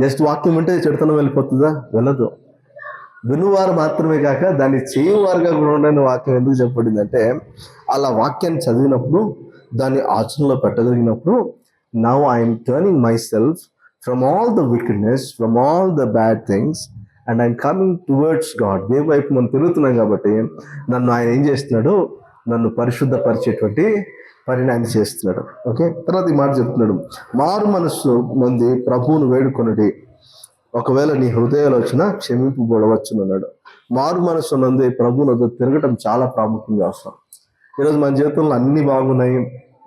జస్ట్ వాక్యం వింటే చెడుతనం వెళ్ళిపోతుందా? వెళ్ళదు. వినువారు మాత్రమే కాక దాన్ని చేయువారుగా కూడా ఉండని వాక్యం ఎందుకు చెప్పబడిందంటే, అలా వాక్యాన్ని చదివినప్పుడు దాన్ని ఆచరణలో పెట్టగలిగినప్పుడు, now I'm turning myself from all the wickedness, from all the bad things and I'm coming towards God. దేవుని వైపు మనం తిరుగుతున్నాం కాబట్టి నన్ను ఆయన ఏం చేస్తున్నాడు? నన్ను పరిశుద్ధపరిచేటువంటి పనిని ఆయన చేస్తున్నాడు. ఓకే, తర్వాత ఈ మాట చెప్తున్నాడు, మారు మనస్సు మంది ప్రభువును వేడుకొనుడి, ఒకవేళ నీ హృదయాలు వచ్చినా క్షమింపబడవచ్చును అన్నాడు. మారు మనసు ఉన్నది ప్రభువునొద్ద తిరగటం చాలా ప్రాముఖ్యంగా అవసరం. ఈరోజు మన జీవితంలో అన్ని బాగున్నాయి,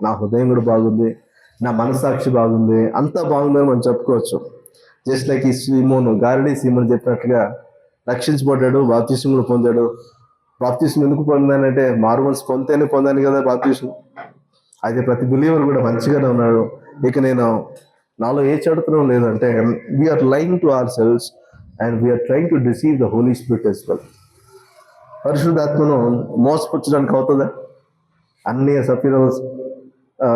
నా హృదయం కూడా బాగుంది, నా మనసాక్షి బాగుంది, అంతా బాగుందని మనం చెప్పుకోవచ్చు. జస్ట్ లైక్ ఈ సీమోను, గారడీ సీమోను చెప్పినట్లుగా రక్షించబడ్డాడు, బాప్తిస్మం కూడా పొందాడు. బాప్తిస్మం ఎందుకు పొందానంటే మారు మనసు పొందితేనే పొందాను కదా బాప్తిస్మం. అయితే ప్రతి బిలీవర్ కూడా మంచిగానే ఉన్నాడు. ఇక నేను నాలో ఏ చెడుతనం లేదంటే we are lying to our selves and we are trying to deceive the holy spirit as well. పరిశుద్ధాత్మను మోసపుచ్చడానికి అవుతుందా? అన్ని సఫీరా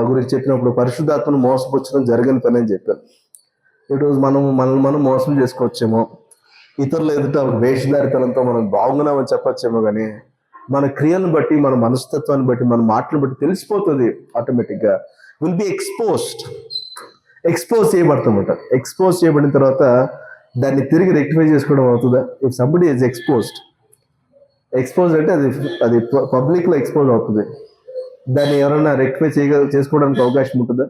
గురించి చెప్పినప్పుడు పరిశుద్ధాత్మను మోసపుచ్చడం జరగని పని అని చెప్పాను. ఈరోజు మనం మోసం చేసుకోవచ్చేమో, ఇతరుల ఎదుట వేషధారితనంతో మనం బాగున్నామని చెప్పొచ్చేమో, కానీ మన క్రియలను బట్టి, మన మనస్తత్వాన్ని బట్టి, మన మాటలను బట్టి తెలిసిపోతుంది. ఆటోమేటిక్గా విల్ బి ఎక్స్పోజ్ చేయబడతామట. ఎక్స్పోజ్ చేయబడిన తర్వాత దాన్ని తిరిగి రెక్టిఫై చేసుకోవడం అవుతుందా? ఇఫ్ సంబడి ఈజ్ ఎక్స్పోజ్ అంటే అది పబ్లిక్లో ఎక్స్పోజ్ అవుతుంది. దాన్ని ఎవరైనా రెక్టిఫై చేసుకోవడానికి అవకాశం ఉంటుందా?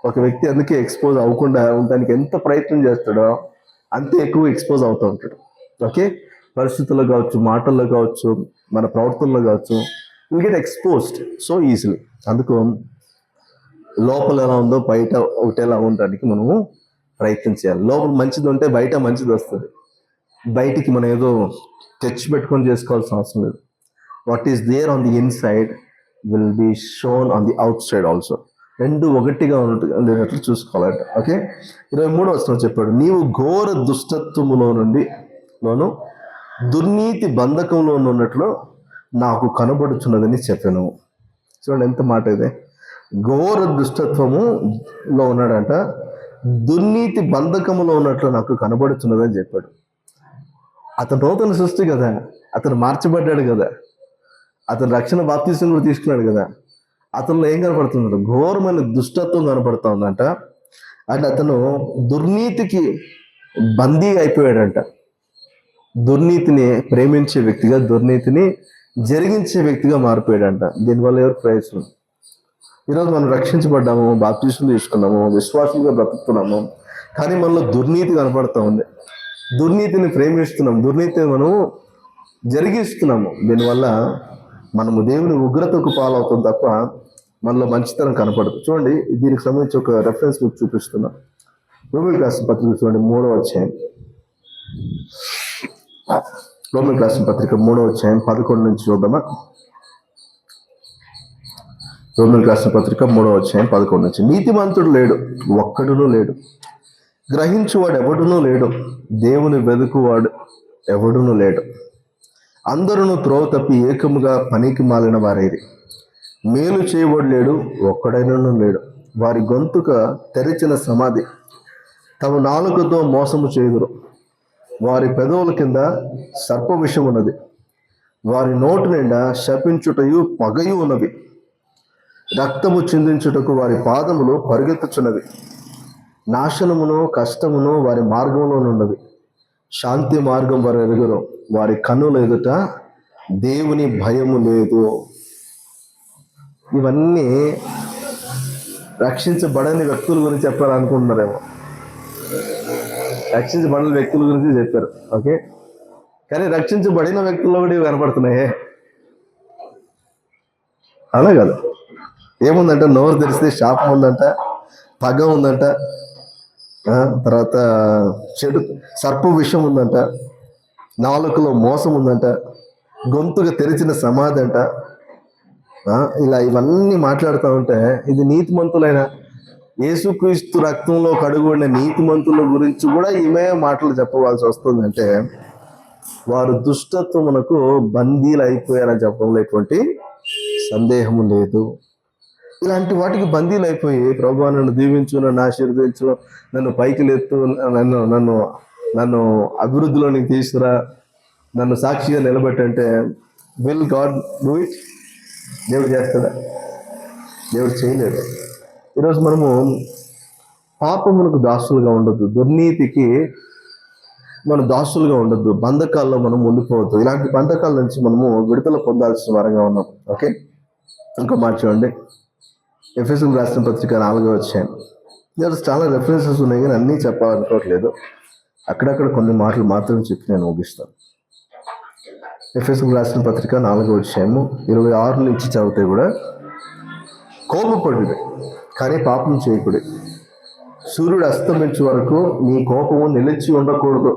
ఒక వ్యక్తి అందుకే ఎక్స్పోజ్ అవ్వకుండా ఉండడానికి ఎంత ప్రయత్నం చేస్తాడో అంతే ఎక్కువ ఎక్స్పోజ్ అవుతూ ఉంటాడు. ఓకే, పరిస్థితుల్లో కావచ్చు, మాటల్లో కావచ్చు, మన ప్రవర్తనలో కావచ్చు, will get exposed so easily. అందుకు లోపల ఎలా ఉందో బయట ఒకటేలా ఉండడానికి మనము ప్రయత్నం చేయాలి. లోపల మంచిది ఉంటే బయట మంచిది వస్తుంది. బయటికి మనం ఏదో తెచ్చి పెట్టుకొని చేసుకోవాల్సిన అవసరం లేదు. What is there on the inside will be shown on the outside also. రెండు ఒకటిగా ఉండేటట్లు చూసుకోవాలంట. ఓకే, 23వ వచనం చెప్పాడు, నీవు ఘోర దుష్టత్వములో లోను దుర్నీతి బంధకంలో ఉన్నట్లు నాకు కనబడుచున్నదని చెప్పాను. చూడండి ఎంత మాట ఇదే. ఘోర దుష్టత్వములో ఉన్నాడంట, దుర్నీతి బంధకములో ఉన్నట్లు నాకు కనబడుచున్నదని చెప్పాడు. అతను నూతన సృష్టి కదా, అతను మార్చబడ్డాడు కదా, అతను రక్షణ బాప్తిసం కూడా తీసుకున్నాడు కదా. అతనిలో ఏం కనపడుతుందంట? ఘోరమైన దుష్టత్వం కనపడుతూ ఉందంట. అంటే అతను దుర్నీతికి బందీ అయిపోయాడంట. దుర్నీతిని ప్రేమించే వ్యక్తిగా, దుర్నీతిని జరిగించే వ్యక్తిగా మారిపోయాడంట. దీనివల్ల ఎవరు ప్రయోజనం? ఈరోజు మనం రక్షించబడ్డాము, బాప్తిసం తీసుకున్నాము, విశ్వాసంగా బ్రతుకుతున్నాము, కానీ మనలో దుర్నీతి కనపడుతూ ఉంది. దుర్నీతిని ప్రేమిస్తున్నాం, దుర్నీతిని మనము జరిగిస్తున్నాము. దీనివల్ల మనము దేవుని ఉగ్రతకు పాలవుతాం తప్ప మనలో మంచితనం కనపడదు. చూడండి, దీనికి సంబంధించి ఒక రెఫరెన్స్ బుక్ చూపిస్తున్నా. రోమిలకు రాసిన పత్రిక చూడండి, 3వ అధ్యాయం. రోమిలకు రాసిన పత్రిక 3వ అధ్యాయం 11 నుంచి చూద్దామా? రోమిలకు రాసిన పత్రిక 3వ అధ్యాయం 11 నుంచి. నీతిమంతుడు లేడు, ఒక్కడునూ లేడు, గ్రహించువాడు ఎవడునూ లేడు, దేవుని వెదుకువాడు ఎవడునూ లేడు, అందరూ త్రోవ తప్పి ఏకముగా పనికి మాలిన వారైరి, మేలు చేయబడి లేడు, ఒక్కడైనను లేడు. వారి గొంతుక తెరిచిన సమాధి, తమ నాలుకతో మోసము చేయుదురు, వారి పెదవుల కింద సర్ప విషం ఉన్నది, వారి నోటి నిండా శపించుటయు పగయు ఉన్నవి, రక్తము చిందించుటకు వారి పాదములు పరిగెత్తుచున్నవి, నాశనమును కష్టమును వారి మార్గంలోనున్నవి, శాంతి మార్గం వారు ఎరుగురు, వారి కన్నుల ఎదుట దేవుని భయము లేదు. ఇవన్నీ రక్షించబడని వ్యక్తుల గురించి చెప్పాలనుకుంటున్నారేమో. రక్షించబడని వ్యక్తుల గురించి చెప్పారు, ఓకే, కానీ రక్షించబడిన వ్యక్తుల్లో కూడా ఇవి కనపడుతున్నాయే. అలా కాదు, ఏముందంట? నోరు తెరిస్తే శాపం ఉందంట, పగ ఉందంట, తర్వాత చెడు సర్ప విషం ఉందంట, నాలుకలో మోసం ఉందంట, గొంతుగా తెరిచిన సమాధి అంట. ఇలా ఇవన్నీ మాట్లాడుతూ ఉంటే ఇది నీతిమంతులైన యేసుక్రీస్తు రక్తంలో కడుగుబడిన నీతిమంతుల గురించి కూడా ఈమె మాటలు చెప్పవలసి వస్తుందంటే వారు దుష్టత్వమునకు బందీలు అయిపోయారని చెప్పడంలో ఎటువంటి సందేహము లేదు. ఇలాంటి వాటికి బందీలు అయిపోయి, ప్రభువా నన్ను దీవించు, నన్ను ఆశీర్వదించు, నన్ను పైకి లేత్తు, నన్ను నన్ను నన్ను అభివృద్ధిలోనికి తీసుకురా, నన్ను సాక్షిగా నిలబెట్టంటే విల్ గాడ్ డూ ఇట్? దేవుడు చేస్తాడా? దేవుడు చేయలేడు. ఈరోజు మనము పాపమునకు దాసులుగా ఉండొద్దు, దుర్నీతికి మనం దాసులుగా ఉండొద్దు, బంధకాల్లో మనం ఉండిపోవద్దు. ఇలాంటి బంధకాల నుంచి మనము విడుదల పొందాల్సిన వారంగా ఉన్నాం. ఓకే, ఇంకో మాట చూడండి, ఎఫెసీయులకు రాసిన పత్రిక 4వ అధ్యాయం. చాలా రెఫరెన్సెస్ ఉన్నాయి కానీ అన్నీ చెప్పాలనుకోవట్లేదు. అక్కడక్కడ కొన్ని మాటలు మాత్రం చెప్పి నేను ముగిస్తాను. ఎఫెసీయులకు రాసిన పత్రిక 4వ అధ్యాయము 26 నుంచి చదివితే కూడా, కోపపడుడి కానీ పాపం చేయకుడి, సూర్యుడు అస్తమించే వరకు నీ కోపము నిలిచి ఉండకూడదు.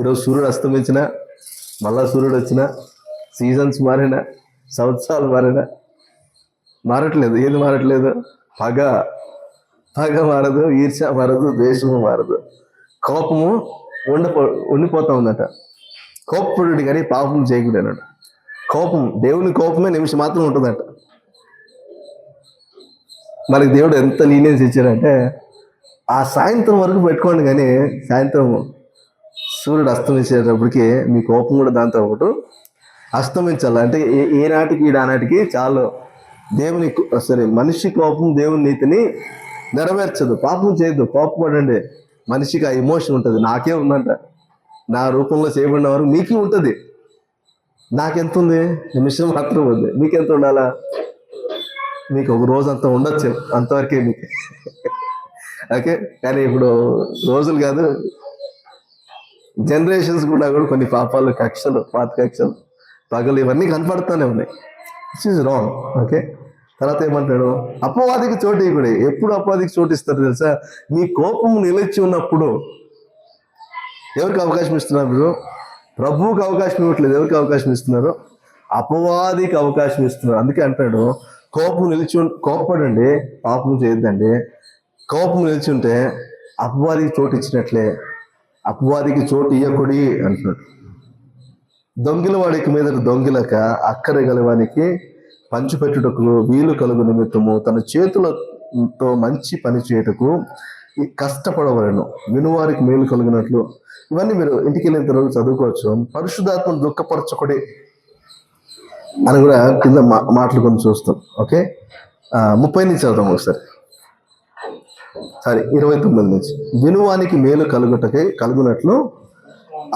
ఈరోజు సూర్యుడు అస్తమించినా, మళ్ళా సూర్యుడు వచ్చినా, సీజన్స్ మారినా, సంవత్సరాలు మారినా మారట్లేదు. ఏది మారట్లేదు? పగ మారదు, ఈర్ష్య మారదు, ద్వేషము మారదు, కోపము ఉండిపోతా ఉందట. కోపపడుడి కానీ పాపం చేయకూడదు అన్నాడు. దేవుని కోపమే నిమిషం మాత్రం ఉంటుందట. మనకి దేవుడు ఎంత లీనియన్స్ ఇచ్చాడంటే, ఆ సాయంత్రం వరకు పెట్టుకోండి, కానీ సాయంత్రం సూర్యుడు అస్తమించేటప్పటికి మీ కోపం కూడా దాంతో ఒకటి అస్తమించాలి. అంటే ఏనాటికి ఆనాటికి చాలు. మనిషి కోపం దేవుని నీతిని నెరవేర్చదు. పాపం చేయొద్దు, కోపపడండి. మనిషికి ఆ ఎమోషన్ ఉంటుంది. నాకే ఉందంట, నా రూపంలో చేయబడిన వరకు మీకు ఉంటుంది. నాకెంత ఉంది? నిమిషం మాత్రం ఉంది. మీకెంత ఉండాలా? మీకు ఒక రోజు అంతా ఉండొచ్చు, అంతవరకే మీకు. ఓకే, కానీ ఇప్పుడు రోజులు కాదు, జనరేషన్స్ కూడా కొన్ని పాపాలు, కక్షలు, పాత కక్షలు, పగలు ఇవన్నీ కనపడుతూనే ఉన్నాయి. It's is wrong. ఓకే, తర్వాత ఏమంటాడు? అపవాదికి చోటు ఇవ్వకూడదు. ఎప్పుడు అపవాదికి చోటు ఇస్తారు తెలుసా? మీ కోపం నిలిచి ఉన్నప్పుడు. ఎవరికి అవకాశం ఇస్తున్నారు మీరు? ప్రభువుకి అవకాశం ఇవ్వట్లేదు. ఎవరికి అవకాశం ఇస్తున్నారు? అపవాదికి అవకాశం ఇస్తున్నారు. అందుకే అంటాడు, కోపపడండి, పాపం చేయొద్దండి. కోపం నిలిచి ఉంటే అపవాదికి చోటు ఇచ్చినట్లే. అపవాదికి చోటు ఇయ్యకుడి అంటున్నాడు. దొంగిల వాడికి మీద దొంగిలక అక్కర గలవానికి పంచిపెట్టుటకు వీలు కలుగు నిమిత్తము తన చేతులతో మంచి పని చేయుటకు కష్టపడవలను, వినువారికి మేలు కలిగినట్లు. ఇవన్నీ మీరు ఇంటికి వెళ్ళిన తర్వాత చదువుకోవచ్చు. పరిశుద్ధాత్మను దుఃఖపరచకుడి అని కూడా కింద మాటలు కొన్ని చూస్తాం. ఓకే, 30 నుంచి చదువుతాం ఒకసారి. 29 నుంచి. వినువానికి మేలు కలుగునట్లు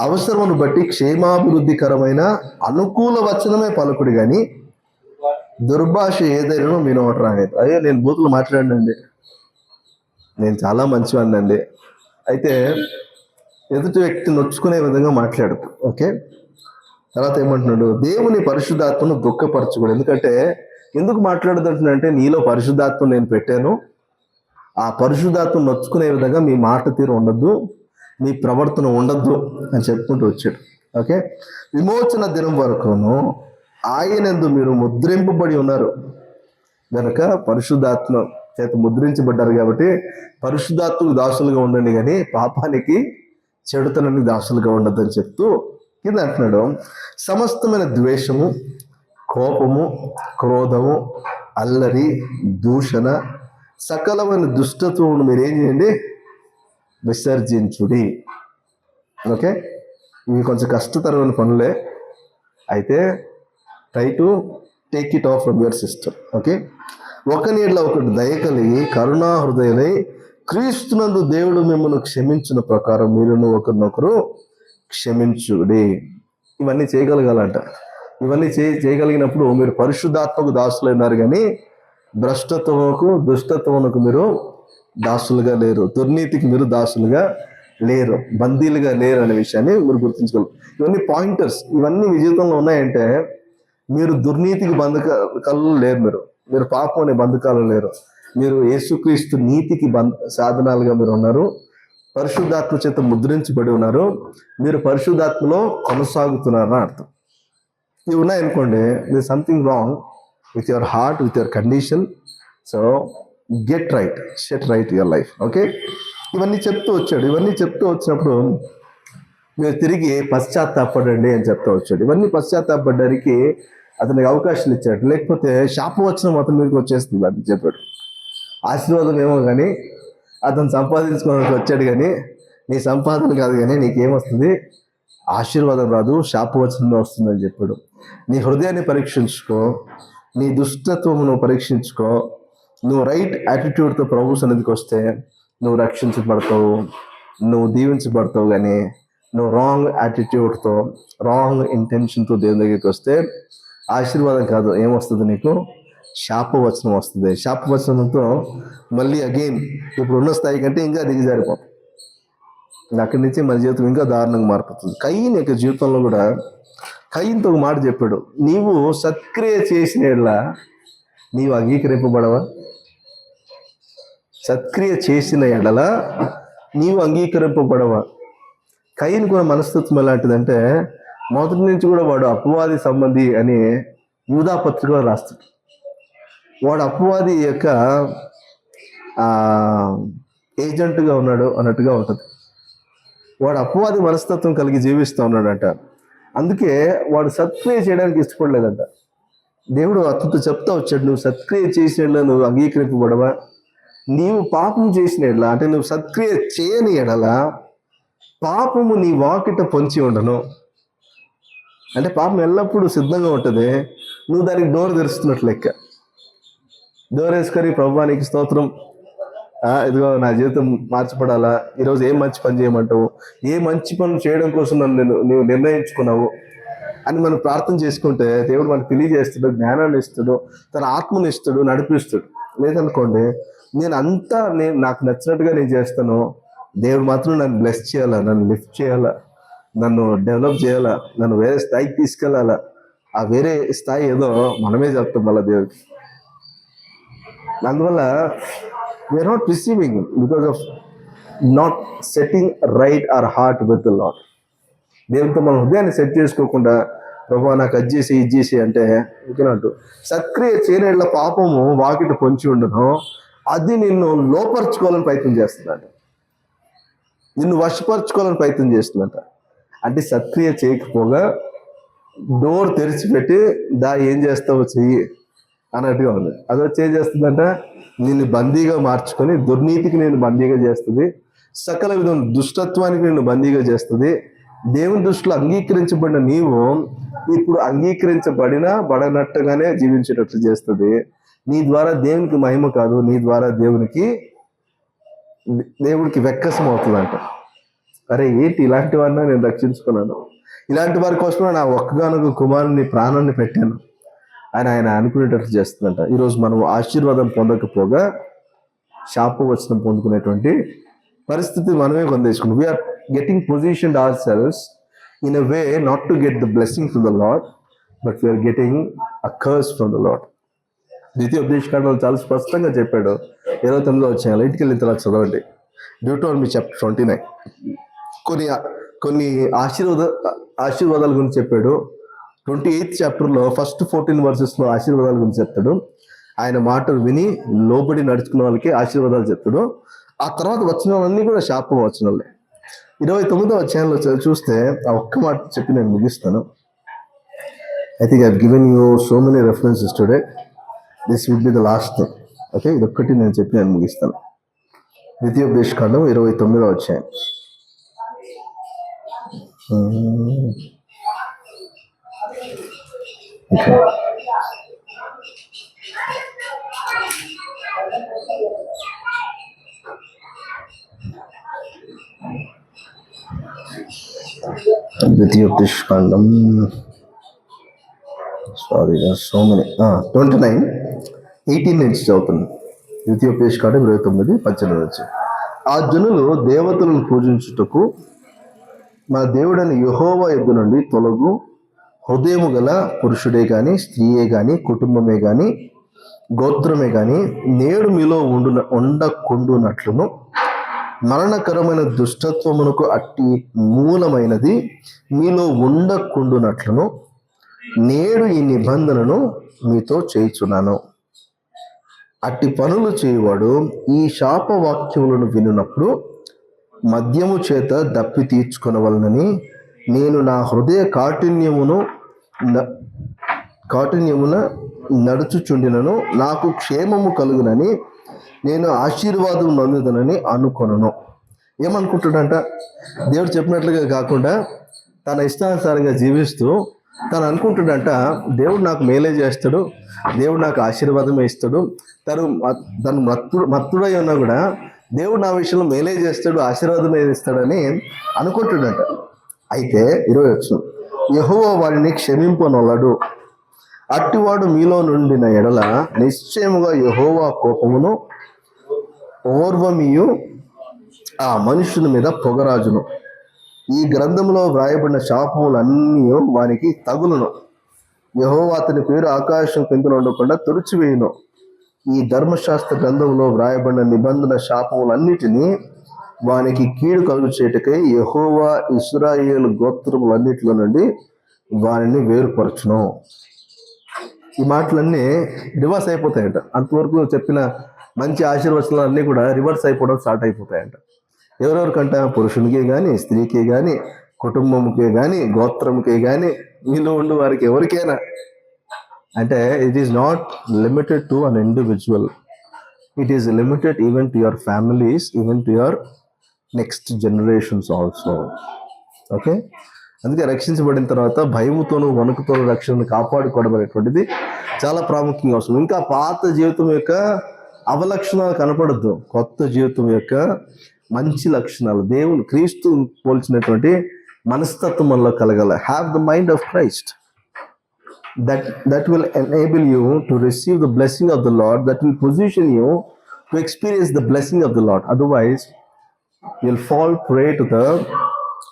అవసరమును బట్టి క్షేమాభివృద్ధికరమైన అనుకూల వచనమే పలుకుడు, కానీ దుర్భాష ఏదైనా మీ నోట రాలేదు. అయ్యో, నేను బూతులు మాట్లాడినండి, నేను చాలా మంచివాడిని అండి. అయితే ఎదుటి వ్యక్తి నొచ్చుకునే విధంగా మాట్లాడు. ఓకే, తర్వాత ఏమంటున్నాడు? దేవుని పరిశుద్ధాత్మను దుఃఖపరచకూడదు. ఎందుకు మాట్లాడదంటున్నాడంటే, నీలో పరిశుద్ధాత్మ నేను పెట్టాను, ఆ పరిశుద్ధాత్మ నొచ్చుకునే విధంగా మీ మాట తీరు ఉండద్దు, మీ ప్రవర్తన ఉండద్దు అని చెప్పుకుంటూ వచ్చాడు. ఓకే, విమోచన దినం వరకును ఆయనందు మీరు ముద్రింపబడి ఉన్నారు కనుక పరిశుద్ధాత్మ చేత ముద్రించబడ్డారు కాబట్టి పరిశుద్ధాత్మకు దాసులుగా ఉండండి, కానీ పాపానికి, చెడుతనానికి దాసులుగా ఉండద్దని చెప్తూ కింద అంటున్నాడు, సమస్తమైన ద్వేషము, కోపము, క్రోధము, అల్లరి, దూషణ, సకలమైన దుష్టత్వమును మీరేం చేయండి? విసర్జించుడి. ఓకే, ఇవి కొంచెం కష్టతరమైన పనులే, అయితే try to take it of from your system. Okay, ఒకని ఎడల ఒకటి దయ కలిగి కరుణా హృదయులై క్రీస్తునందు దేవుడు మిమ్మల్ని క్షమించిన ప్రకారం మీరును ఒకరినొకరు క్షమించుడి. ఇవన్నీ చేయగలగాలంట. ఇవన్నీ చేయగలిగినప్పుడు మీరు పరిశుద్ధాత్మకు దాసులైనారు, కానీ భ్రష్టత్వముకు, దుష్టత్వమునకు మీరు దాసులుగా లేరు, దుర్నీతికి మీరు దాసులుగా లేరు, బందీలుగా లేరు అనే విషయాన్ని మీరు గుర్తించగలరు. ఇవన్నీ పాయింటర్స్. ఇవన్నీ మీ జీవితంలో ఉన్నాయంటే మీరు దుర్నీతికి బంధకాలు లేరు, మీరు పాపం అనే బంధకాలు లేరు, మీరు యేసుక్రీస్తు నీతికి సాధనాలుగా మీరు ఉన్నారు, పరిశుద్ధాత్మ చేత ముద్రించబడి ఉన్నారు, మీరు పరిశుద్ధాత్మలో కొనసాగుతున్నారని అర్థం. ఇవి ఉన్నాయనుకోండి, this something wrong with your heart, with your condition. So get right, set right your life. Okay, ఇవన్నీ చెప్తూ వచ్చాడు. ఇవన్నీ చెప్తూ వచ్చినప్పుడు మీరు తిరిగి పశ్చాత్తాపడండి అని చెప్తూ వచ్చాడు. ఇవన్నీ పశ్చాత్తాపడడానికి అతనికి అవకాశాలు ఇచ్చాడు. లేకపోతే శాపవచనం అతని మీదకి వచ్చేస్తుంది అని చెప్పాడు. ఆశీర్వాదం ఏమో కానీ అతను సంపాదించుకోవడానికి వచ్చాడు, కానీ నీ సంపాదన కాదు, కానీ నీకేమొస్తుంది? ఆశీర్వాదం రాదు, శాపవచనమే వస్తుందని చెప్పాడు. నీ హృదయాన్ని పరీక్షించుకో, నీ దుష్టత్వమును పరీక్షించుకో. నువ్వు రైట్ యాటిట్యూడ్తో ప్రభు సన్నిధికి వస్తే నువ్వు రక్షించబడతావు, నువ్వు దీవించబడతావు. కానీ నువ్వు రాంగ్ యాటిట్యూడ్తో, రాంగ్ ఇంటెన్షన్తో దేవుని దగ్గరికి వస్తే ఆశీర్వాదం కాదు, ఏమొస్తుంది? నీకు శాపవచనం వస్తుంది. శాపవచనంతో మళ్ళీ అగైన్ ఇప్పుడు ఉన్న స్థాయి కంటే ఇంకా దిగజారిపోతాం. అక్కడి నుంచి మన జీవితం ఇంకా దారుణంగా మారిపోతుంది. కయీన్ యొక్క జీవితంలో కూడా కయీన్తో ఒక మాట చెప్పాడు, నీవు సత్క్రియ చేసిన యెడల నీవు అంగీకరింపబడవా? సత్క్రియ చేసిన ఎడల నీవు అంగీకరింపబడవా? కయీన్ కూడా మనస్తత్వం ఎలాంటిదంటే, మొదటి నుంచి కూడా వాడు అపవాది సంబంధి అని యూదా పత్రికలో రాస్తాడు. వాడు అపవాది యొక్క ఏజెంట్గా ఉన్నాడు అన్నట్టుగా ఉంటుంది. వాడు అపవాది మనస్తత్వం కలిగి జీవిస్తూ ఉన్నాడంట. అందుకే వాడు సత్క్రియ చేయడానికి ఇష్టపడలేదంట. దేవుడు అతనితో చెప్తా వచ్చాడు, నువ్వు సత్క్రియ చేసిన నువ్వు అంగీకరింపబడవా? నీవు పాపం చేసిన ఎడల, అంటే నువ్వు సత్క్రియ చేయని ఎడల పాపము నీ వాకిట పొంచి ఉండను. అంటే పాపం ఎల్లప్పుడూ సిద్ధంగా ఉంటుంది, నువ్వు దానికి డోర్ తెరుస్తున్నట్లు లెక్క. డోర్ వేసుకొని ప్రభువా నీకు స్తోత్రం, ఇదిగో నా జీవితం మార్చబడాలా, ఈరోజు ఏం మంచి పని చేయమంటావు, ఏ మంచి పనులు చేయడం కోసం నువ్వు నిర్ణయించుకున్నావు అని మనం ప్రార్థన చేసుకుంటే దేవుడు మనకు తెలియజేస్తాడు, జ్ఞానాన్ని ఇస్తాడు, తన ఆత్మని ఇస్తాడు, నడిపిస్తాడు. లేదనుకోండి, నాకు నచ్చినట్టుగా నేను చేస్తాను, దేవుడు మాత్రం నన్ను బ్లెస్ చేయాలా, నన్ను లిఫ్ట్ చేయాలా, నన్ను డెవలప్ చేయాలా, నన్ను వేరే స్థాయికి తీసుకెళ్ళాలా. ఆ వేరే స్థాయి ఏదో మనమే చెప్తాం మళ్ళీ దేవుడికి. అందువల్ల we are not receiving because of not setting right our heart with the Lord. దేవునితో మన హృదయాన్ని సెట్ చేసుకోకుండా ప్రభువా నాకు అది చేసి ఇది చేసి అంటే ఓకేనంటూ సత్క్రియ చేయని పాపము వాకిట పొంచి ఉండను, అది నిన్ను లోపరుచుకోవాలని ప్రయత్నం చేస్తుందంట, నిన్ను వశపరుచుకోవాలని ప్రయత్నం చేస్తుందంట. అంటే సత్క్రియ చేయకపోగా డోర్ తెరిచిపెట్టి ఏం చేస్తావో చెయ్యి అన్నట్టుగా ఉంది. అది వచ్చి ఏం చేస్తుందంట, నిన్ను బందీగా మార్చుకొని దుర్నీతికి నేను బందీగా చేస్తుంది, సకల విధం దుష్టత్వానికి నిన్ను బందీగా చేస్తుంది. దేవుని దృష్టిలో అంగీకరించబడిన నీవు ఇప్పుడు బడనట్టుగానే జీవించేటట్లు చేస్తుంది. నీ ద్వారా దేవునికి మహిమ కాదు, నీ ద్వారా దేవుడికి వెక్కసం అవుతుందంట. అరే ఏంటి ఇలాంటి వారిని నేను రక్షించుకున్నాను, ఇలాంటి వారి కోసం నా ఒక్కగానొక కుమారుని ప్రాణాన్ని పెట్టాను అని ఆయన అనుకునేటట్లు చేస్తుందంట. ఈరోజు మనం ఆశీర్వాదం పొందకపోగా శాపవచనం పొందుకునేటువంటి పరిస్థితి మనమే పొందేసుకున్నాం. We are getting positioned ourselves in a way not to get the blessing from the lord, but we are getting a curse from the lord. ద్వితీయోపదేశకాండంలో చాలా స్పష్టంగా చెప్పాడు. 29వ అధ్యాయంలో ఇంటికి వెళ్ళిన తర్వాత చదవండి, డ్యూటోనమీ చాప్టర్ 29. కొన్ని ఆశీర్వాదాల గురించి చెప్పాడు. 28th చాప్టర్లో ఫస్ట్ 14 వర్సెస్లో ఆశీర్వాదాల గురించి చెప్తాడు. ఆయన మాటలు విని లోబడి నడుచుకున్న వాళ్ళకి ఆశీర్వాదాలు చెప్తాడు. ఆ తర్వాత వచనాలన్నీ కూడా శాప వచనాలే. 29వ అధ్యాయంలో చూస్తే ఆ ఒక్క మాట చెప్పి నేను ముగిస్తాను. I think I given you so many references today, this will be the last thing. Okay, ఇదొక్కటి నేను చెప్పి నేను ముగిస్తాను. ద్వితీయోపదేశకాండం 29వ అధ్యాయం. ద్వితీయోపదేశకాండం 29:18 నుంచి చదువుతుంది. ద్వితీయోపదేశకాండం 29:18 నుంచి. ఆ జనులు దేవతలను పూజించుటకు మా దేవుడని యెహోవా యొద్ద నుండి తొలగు హృదయము గల పురుషుడే గాని, స్త్రీయే గాని, కుటుంబమే గాని, గోత్రమే గాని నేడు మీలో ఉండకుండునట్లును, మరణకరమైన దుష్టత్వమునకు అట్టి మూలమైనది మీలో ఉండకుండునట్లును నేడు ఈ నిబంధనను మీతో చేయుచున్నాను. అట్టి పనులు చేయువాడు ఈ శాపవాక్యములను వినున్నప్పుడు మద్యము చేత దప్పి తీర్చుకొనవలనని నేను నా హృదయ కాఠిన్యమున నడుచుచుండినను, నాకు క్షేమము కలుగునని నేను ఆశీర్వాదం నందుదనని అనుకొనను. ఏమనుకుంటాడంట, దేవుడు చెప్పినట్లుగా కాకుండా తన ఇష్టానుసారంగా జీవిస్తూ తను అనుకుంటాడంట, దేవుడు నాకు మేలే చేస్తాడు, దేవుడు నాకు ఆశీర్వాదమే ఇస్తాడు, తను మత్తుడై ఉన్నా కూడా దేవుడు నా విషయంలో మేలే చేస్తాడు, ఆశీర్వాదమే ఇస్తాడని అనుకుంటాడంట. అయితే 20 యెహోవా వారిని క్షమింపనొల్లడు, అట్టివాడు మీలో నుండిన ఎడల నిశ్చయముగా యెహోవా కోపమును ఓర్వమియు ఆ మనుషుని మీద పొగరాజును. ఈ గ్రంథంలో వ్రాయబడిన శాపములన్నీ వానికి తగులును. యెహోవా అతని పేరు ఆకాశం కింద ఉండకుండా తుడిచివేయును. ఈ ధర్మశాస్త్ర గ్రంథంలో వ్రాయబడిన నిబంధన శాపములన్నిటినీ వానికి కీడు కలుగు చేయటకై యెహోవా ఇశ్రాయేలు గోత్రములన్నిటిలో నుండి వారిని వేరుపరచును. ఈ మాటలన్నీ రివర్స్ అయిపోతాయంట. అంతవరకు చెప్పిన మంచి ఆశీర్వచనాలు అన్నీ కూడా రివర్స్ అయిపోవడం స్టార్ట్ అయిపోతాయంట. ఎవరెవరికంట? పురుషునికే కానీ, స్త్రీకే కానీ, కుటుంబంకే కానీ, గోత్రంకే కానీ, మీలో ఉండి వారికి ఎవరికైనా. అంటే it is not limited to an individual, it is limited even to your families, even to your next generations also. Okay, అందుకే రక్షించబడిన తర్వాత భయముతోనూ వణుకుతోనూ రక్షణను కాపాడుకోవడం అనేటువంటిది చాలా ప్రాముఖ్యంగా అవసరం. ఇంకా పాత జీవితం యొక్క అవలక్షణాలు కనపడద్దు, కొత్త జీవితం యొక్క మంచి లక్షణాలు, దేవుని క్రీస్తు పోల్చినటువంటి మనస్తత్వం మనలో కలగాలి. Have the mind of Christ. That will enable you to receive the blessing of the Lord, that will position you to experience the blessing of the Lord. Otherwise you'll fall prey to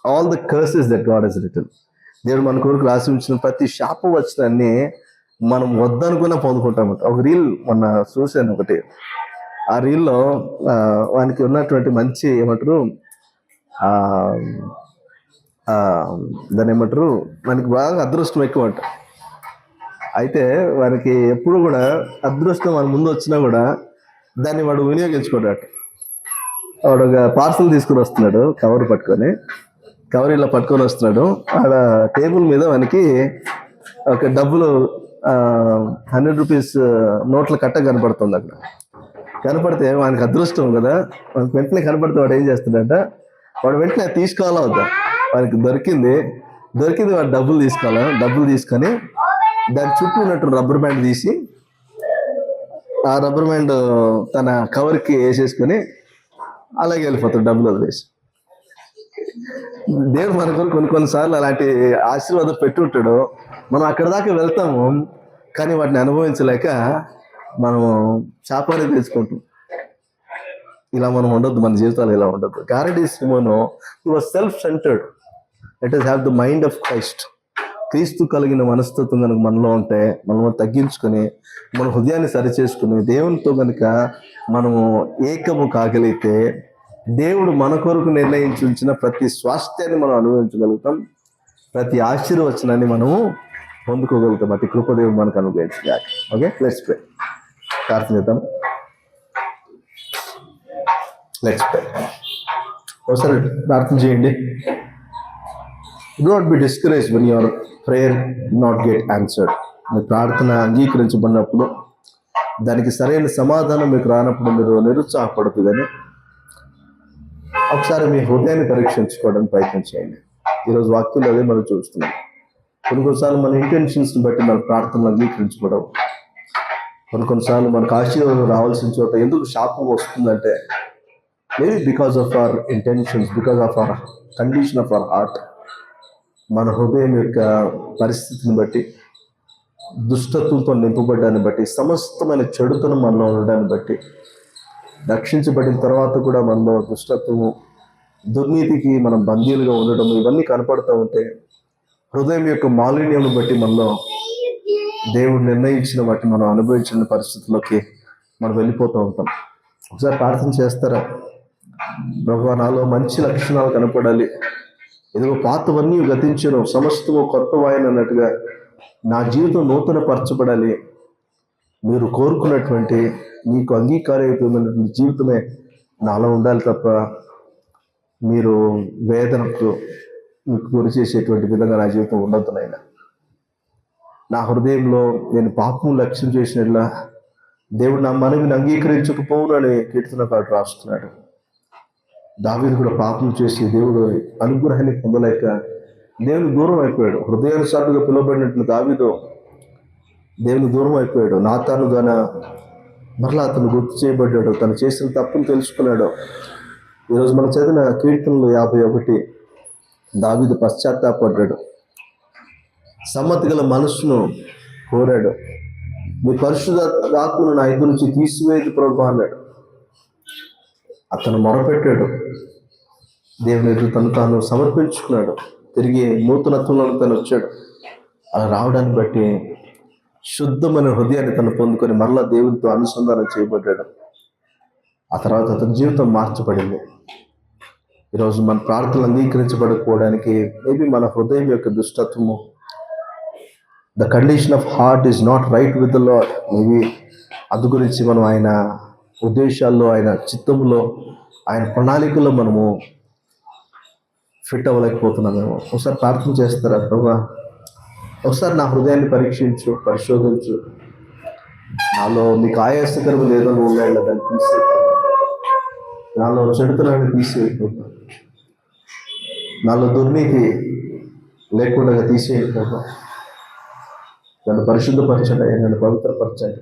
all the curses that God has written. దేవుడు మన కొరకు రాసి ఉంచిన ప్రతి శాపవచనాన్ని మనం వద్దనుకున్నా పొందుకుంటామంట. ఒక reel మొన్న చూశాను ఒకటి. ఆ రీల్లో వానికి ఉన్నటువంటి మంచి ఏమంటారు, దాన్ని ఏమంటారు, మనకి బాగా అదృష్టం ఎక్కువ అంట. అయితే వారికి ఎప్పుడు కూడా అదృష్టం మన ముందు వచ్చినా కూడా దాన్ని వాడు వినియోగించుకోడట. వాడు ఒక పార్సల్ తీసుకుని వస్తున్నాడు, కవర్ ఇలా పట్టుకొని వస్తున్నాడు. ఆడ టేబుల్ మీద వానికి ఒక డబ్బులు 100 రూపీస్ నోట్ల కట్ట కనపడుతుంది. అక్కడ కనపడితే వానికి అదృష్టం కదా, వానికి వెంటనే కనపడితే వాడు ఏం చేస్తాడంట, వాడు వెంటనే తీసుకోవాలా వద్దా, వానికి దొరికింది వాడు డబ్బులు తీసుకొని దాని చుట్టూ ఉన్నట్టు రబ్బర్ బ్యాండ్ తీసి ఆ రబ్బర్ బ్యాండ్ తన కవర్కి వేసేసుకొని అలాగే వెళ్ళిపోతాడు డబ్బులు వదిలేసి. దేవుడు మనకు కొన్నిసార్లు అలాంటి ఆశీర్వాదం పెట్టి ఉంటాడు. మనం అక్కడ దాకా వెళ్తాము, కానీ వాటిని అనుభవించలేక మనము శాపాన్ని తెచ్చుకుంటాం. ఇలా మనం ఉండొద్దు, మన జీవితాలు ఇలా ఉండొద్దు. గారెడీ Simon he was self centred. Let us have the mind of Christ. క్రీస్తు కలిగిన మనస్తత్వం కనుక మనలో ఉంటే, మనము తగ్గించుకొని మన హృదయాన్ని సరిచేసుకుని దేవునితో కనుక మనము ఏకము కాగలిగితే, దేవుడు మన కొరకు నిర్ణయించి ఉంచిన ప్రతి స్వాస్థ్యాన్ని మనం అనుభవించగలుగుతాం, ప్రతి ఆశీర్వచనాన్ని మనము పొందుకోగలుగుతాం. అతి కృపదేవుడు మనకు అనుగ్రహించాలి. Okay, let's pray. ప్రార్థన చేద్దాం. Let's pray. ఒకసారి ప్రార్థన చేయండి. Do not be discouraged when your prayer not get answered. మీ ప్రార్థన అంగీకరించబడినప్పుడు, దానికి సరైన సమాధానం మీకు రానప్పుడు మీరు నిరుత్సాహపడదు. కానీ ఒకసారి మీ హృదయాన్ని పరీక్షించుకోవడానికి ప్రయత్నం చేయండి. ఈరోజు వాక్యంలో అదే మనం చూస్తున్నాం. కొన్నిసార్లు మన ఇంటెన్షన్స్ని బట్టి మన ప్రార్థనలు అంగీకరించుకోవడం, కొన్నిసార్లు మనకు ఆశీర్వాదం రావాల్సిన చోట ఎందుకు శాపం వస్తుందంటే, maybe because of our intentions, because of our condition of our heart. మన హృదయం యొక్క పరిస్థితిని బట్టి, దుష్టత్వంతో నింపబడ్డాన్ని బట్టి, సమస్తమైన చెడుతనం మనలో ఉండడాన్ని బట్టి, రక్షించబడిన తర్వాత కూడా మనలో దుష్టత్వము, దుర్నీతికి మనం బందీలుగా ఉండడం, ఇవన్నీ కనపడుతూ ఉంటే, హృదయం యొక్క మాలిన్యం బట్టి మనలో దేవుడు నిర్ణయించిన వాటిని మనం అనుభవించిన పరిస్థితుల్లోకి మనం వెళ్ళిపోతూ ఉంటాం. ఒకసారి ప్రార్థన చేస్తారా? ప్రభువా, నాలో మంచి లక్షణాలు కనపడాలి, ఏదో పాతవన్నీ గతించను, సమస్తము కొత్తవాయన అన్నట్టుగా నా జీవితం నూతన పరచబడాలి. మీరు కోరుకున్నటువంటి, మీకు అంగీకారమైనటువంటి జీవితమే నాలో ఉండాలి తప్ప మీరు వేదనకు మీకు గురి చేసేటువంటి విధంగా నా జీవితం ఉండొద్దు నాయనా. నా హృదయంలో నేను పాపం లక్ష్యం చేసినట్లా దేవుడు నా మనవిని అంగీకరించకపోవును అని కీర్తనకారుడు రాస్తున్నాడు. దావీదు కూడా పాపం చేసి దేవుడు అనుగ్రహాన్ని పొందలేక దేవుని దూరం అయిపోయాడు. హృదయానుసారుగా పిలువబడినట్లు దావీదు దేవుని దూరం అయిపోయాడు. నాతాను గాన మరలా అతను గుర్తు చేయబడ్డాడు, తను చేసిన తప్పును తెలుసుకున్నాడు. ఈరోజు మనం చదివిన కీర్తనలు 51 దావీదు పశ్చాత్తాపడ్డాడు, సమ్మతి గల మనస్సును కోరాడు. మీ పరిశుద్ధాత్మను నా ఇద్దరు నుంచి తీసివేది ప్రభువా అన్నాడు. అతను మొరపెట్టాడు, దేవుని ఎదుట తను తాను సమర్పించుకున్నాడు. తిరిగి నూతనత్వంలో తను వచ్చాడు. అలా రావడాన్ని బట్టి శుద్ధమైన హృదయాన్ని తను పొందుకొని మరలా దేవునితో అనుసంధానం చేయబడ్డాడు. ఆ తర్వాత అతని జీవితం మార్చబడింది. ఈరోజు మన ప్రార్థనలు అంగీకరించబడకపోవడానికి మేబీ మన హృదయం యొక్క దుష్టత్వము, the condition of heart is not right with the lord. Maybe అందు గురించి మనం ఆయన ఉద్దేశాల్లో, ఆయన చిత్తంలో, ఆయన ప్రణాళికలో మనము ఫిట్ అవ్వలేకపోతున్నామేమో. ఒకసారి ప్రార్థన చేస్తారా? ప్రభా, ఒకసారి నా హృదయాన్ని పరీక్షించు, పరిశోధించు. నాలో మీకు ఆయాసకరం లేదో ఉండాలి, దాన్ని తీసేయి. నాలో చెడుతనాన్ని తీసేయి. నాలో దుర్నీతి లేకుండా తీసేయండి ప్రభా. నన్ను పరిశుద్ధపరచండి, నన్ను పవిత్రపరచండి.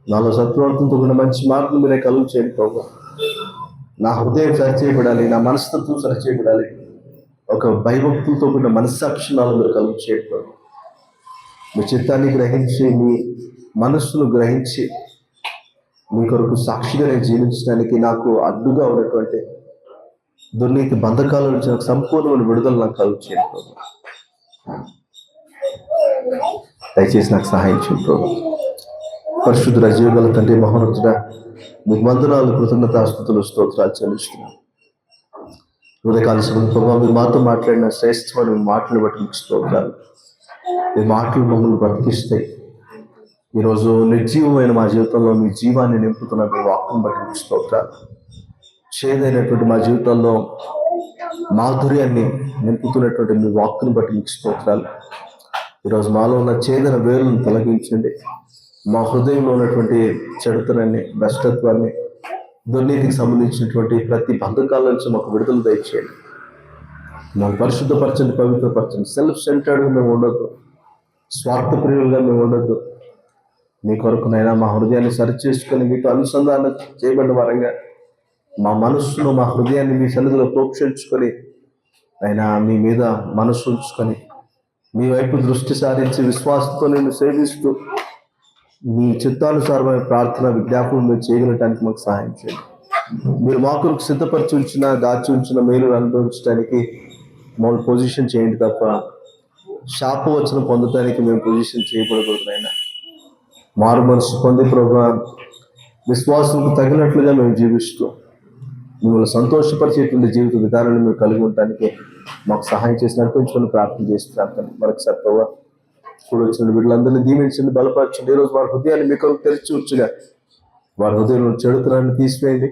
నాలో సత్ప్రవర్తనతో కూడిన మంచి మార్పులు మీరే కలుగు చేయండి ప్రభా. నా హృదయం సరిచేయబడాలి, నా మనస్తత్వం సరిచేయబడాలి. ఒక భయభక్తులతో కూడిన మనస్సాక్షి నాలో మీరు కలుగు చేయండి ప్రభా. మీ చిత్తాన్ని గ్రహించి, మీ మనస్సును గ్రహించి, మీ కొరకు సాక్షిగా నేను జీవించడానికి నాకు అడ్డుగా ఉన్నటువంటి దుర్నీతి బంధకాల నుంచి నాకు సంపూర్ణమైన విడుదల నాకు కలుగు చేయండి ప్రభా. దయచేసి నాకు సహాయం చేయండి ప్రభా. పరిశుద్ధుడ, జీవగల తండ్రి, మహోన్నతుడా, మీకు వందనాలు, కృతజ్ఞతాస్తుతులు, స్తోత్రాలు చెల్లిస్తున్నాను. ఉదయకాల సమయం ప్రభావ మీరు మాతో మాట్లాడిన శ్రేష్టమైన మాటలు బట్టి మీకు స్తోత్రాలు. మీ మాటలు మమ్మల్ని బ్రతికిస్తాయి. ఈరోజు నిర్జీవమైన మా జీవితంలో మీ జీవాన్ని నింపుతున్న మీ వాక్యం బట్టి మీకు స్తోత్రాలు. చేదైనటువంటి మా జీవితంలో మాధుర్యాన్ని నింపుతున్నటువంటి మీ వాక్కుని బట్టి మీకు స్తోత్రాలు. ఈరోజు మాలో ఉన్న చేదన వేరులను తొలగించండి. మా హృదయంలో ఉన్నటువంటి చెడుతనాన్ని, భ్రష్టత్వాన్ని, దుర్నీతికి సంబంధించినటువంటి ప్రతి బంధకాల నుంచి మాకు విడుదల దయచేయండి. మాకు పరిశుద్ధపరచండి, పవిత్రపరచండి. సెల్ఫ్ సెంటర్డ్గా మేము ఉండొద్దు, స్వార్థ ప్రియులుగా మేము ఉండొద్దు. మీ కొరకునైనా మా హృదయాన్ని సరిచేసుకొని మీతో అనుసంధానం చేయబడిన వారంగా మా మనస్సును, మా హృదయాన్ని మీ సన్నిధిలో ప్రోక్షించుకొని అయినా మీ మీద మనసు ఉంచుకొని మీ వైపు దృష్టి సారించి విశ్వాసంతో నేను సేవిస్తూ మీ చిత్తానుసారమైన ప్రార్థన, విజ్ఞాపనం మీరు చేయగలటానికి మాకు సహాయం చేయండి. మీరు మా కొరకు సిద్ధపరిచి ఉంచిన, దాచి ఉంచిన మేలు అనుభవించడానికి మమ్మల్ని పొజిషన్ చేయండి తప్ప శాపవచనం పొందడానికి మేము పొజిషన్ చేయకూడదు. అయినా మారు మనసు పొంది ప్రభా, విశ్వాసంకు తగినట్లుగా మేము జీవిస్తూ మిమ్మల్ని సంతోషపరిచేటువంటి జీవిత విధానాన్ని మీరు కలిగి ఉండటానికి మాకు సహాయం చేసి నడిపించుకొని ప్రార్థన చేస్తున్నాను. మరొకసారి ప్రభా, కూడా వచ్చిన వీళ్ళందరినీ దీవించండి, బలపరచండి. ఈరోజు వారి హృదయాన్ని మీ కొరకు తెరిచి ఉంచుగా వారి హృదయంలో చెడుతనాన్ని తీసివేయండి.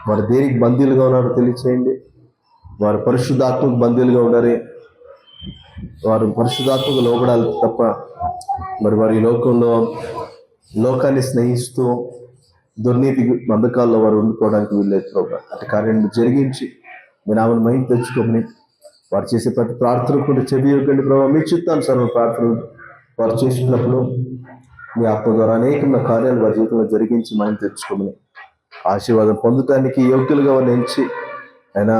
వారు దేనికి బందీలుగా ఉన్నారో తెలియచేయండి. వారు పరిశుద్ధాత్మకు బందీలుగా ఉండాలి. వారు పరిశుద్ధాత్మకు లోబడాలి తప్ప మరి వారి లోకంలో లోకాన్ని స్నేహిస్తూ దుర్నీతి బంధకాల్లో వారు ఉండిపోవడానికి వీల్లేదు ప్రభా. అటు కార్యాన్ని జరిగించి మీ నామను మహిమ తెచ్చుకోమని వారు చేసే ప్రతి ప్రార్థన కూడా చెవి ఇవ్వకండి ప్రభావ. మీ చిత్తానుసారం ప్రార్థనలు వారు చేసినప్పుడు మీ ఆత్మ ద్వారా అనేకమైన కార్యాలు వారి జీవితంలో జరిగించి మహిమ తెచ్చుకోమని ఆశీర్వాదం పొందటానికి యోగ్యులుగా వారిని ఎంచి ఆయన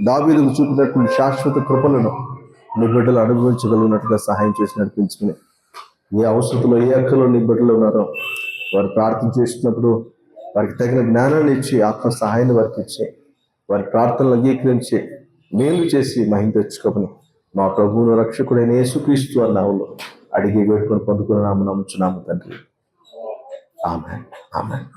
దావీదుకు చూపినటువంటి శాశ్వత కృపలను నీ బిడ్డలు అనుభవించగలిగినట్టుగా సహాయం చేసి నడిపించుకుని ఏ అవసరంలో, ఏ అక్కలో నీ బిడ్డలు ఉన్నారో వారు ప్రార్థన చేసినప్పుడు వారికి తగిన జ్ఞానాన్ని ఇచ్చి, ఆత్మ సహాయాన్ని వారికి ఇచ్చి, వారి ప్రార్థనలు అంగీకరించి మేలు చేసి మహిమ తెచ్చుకోమని మా ప్రభువును రక్షకుడైన యేసుక్రీస్తు వారి నామములో అడిగి వేడుకొని పొందుకుని నమ్ముచున్నాము తండ్రి. ఆమేన్, ఆమేన్.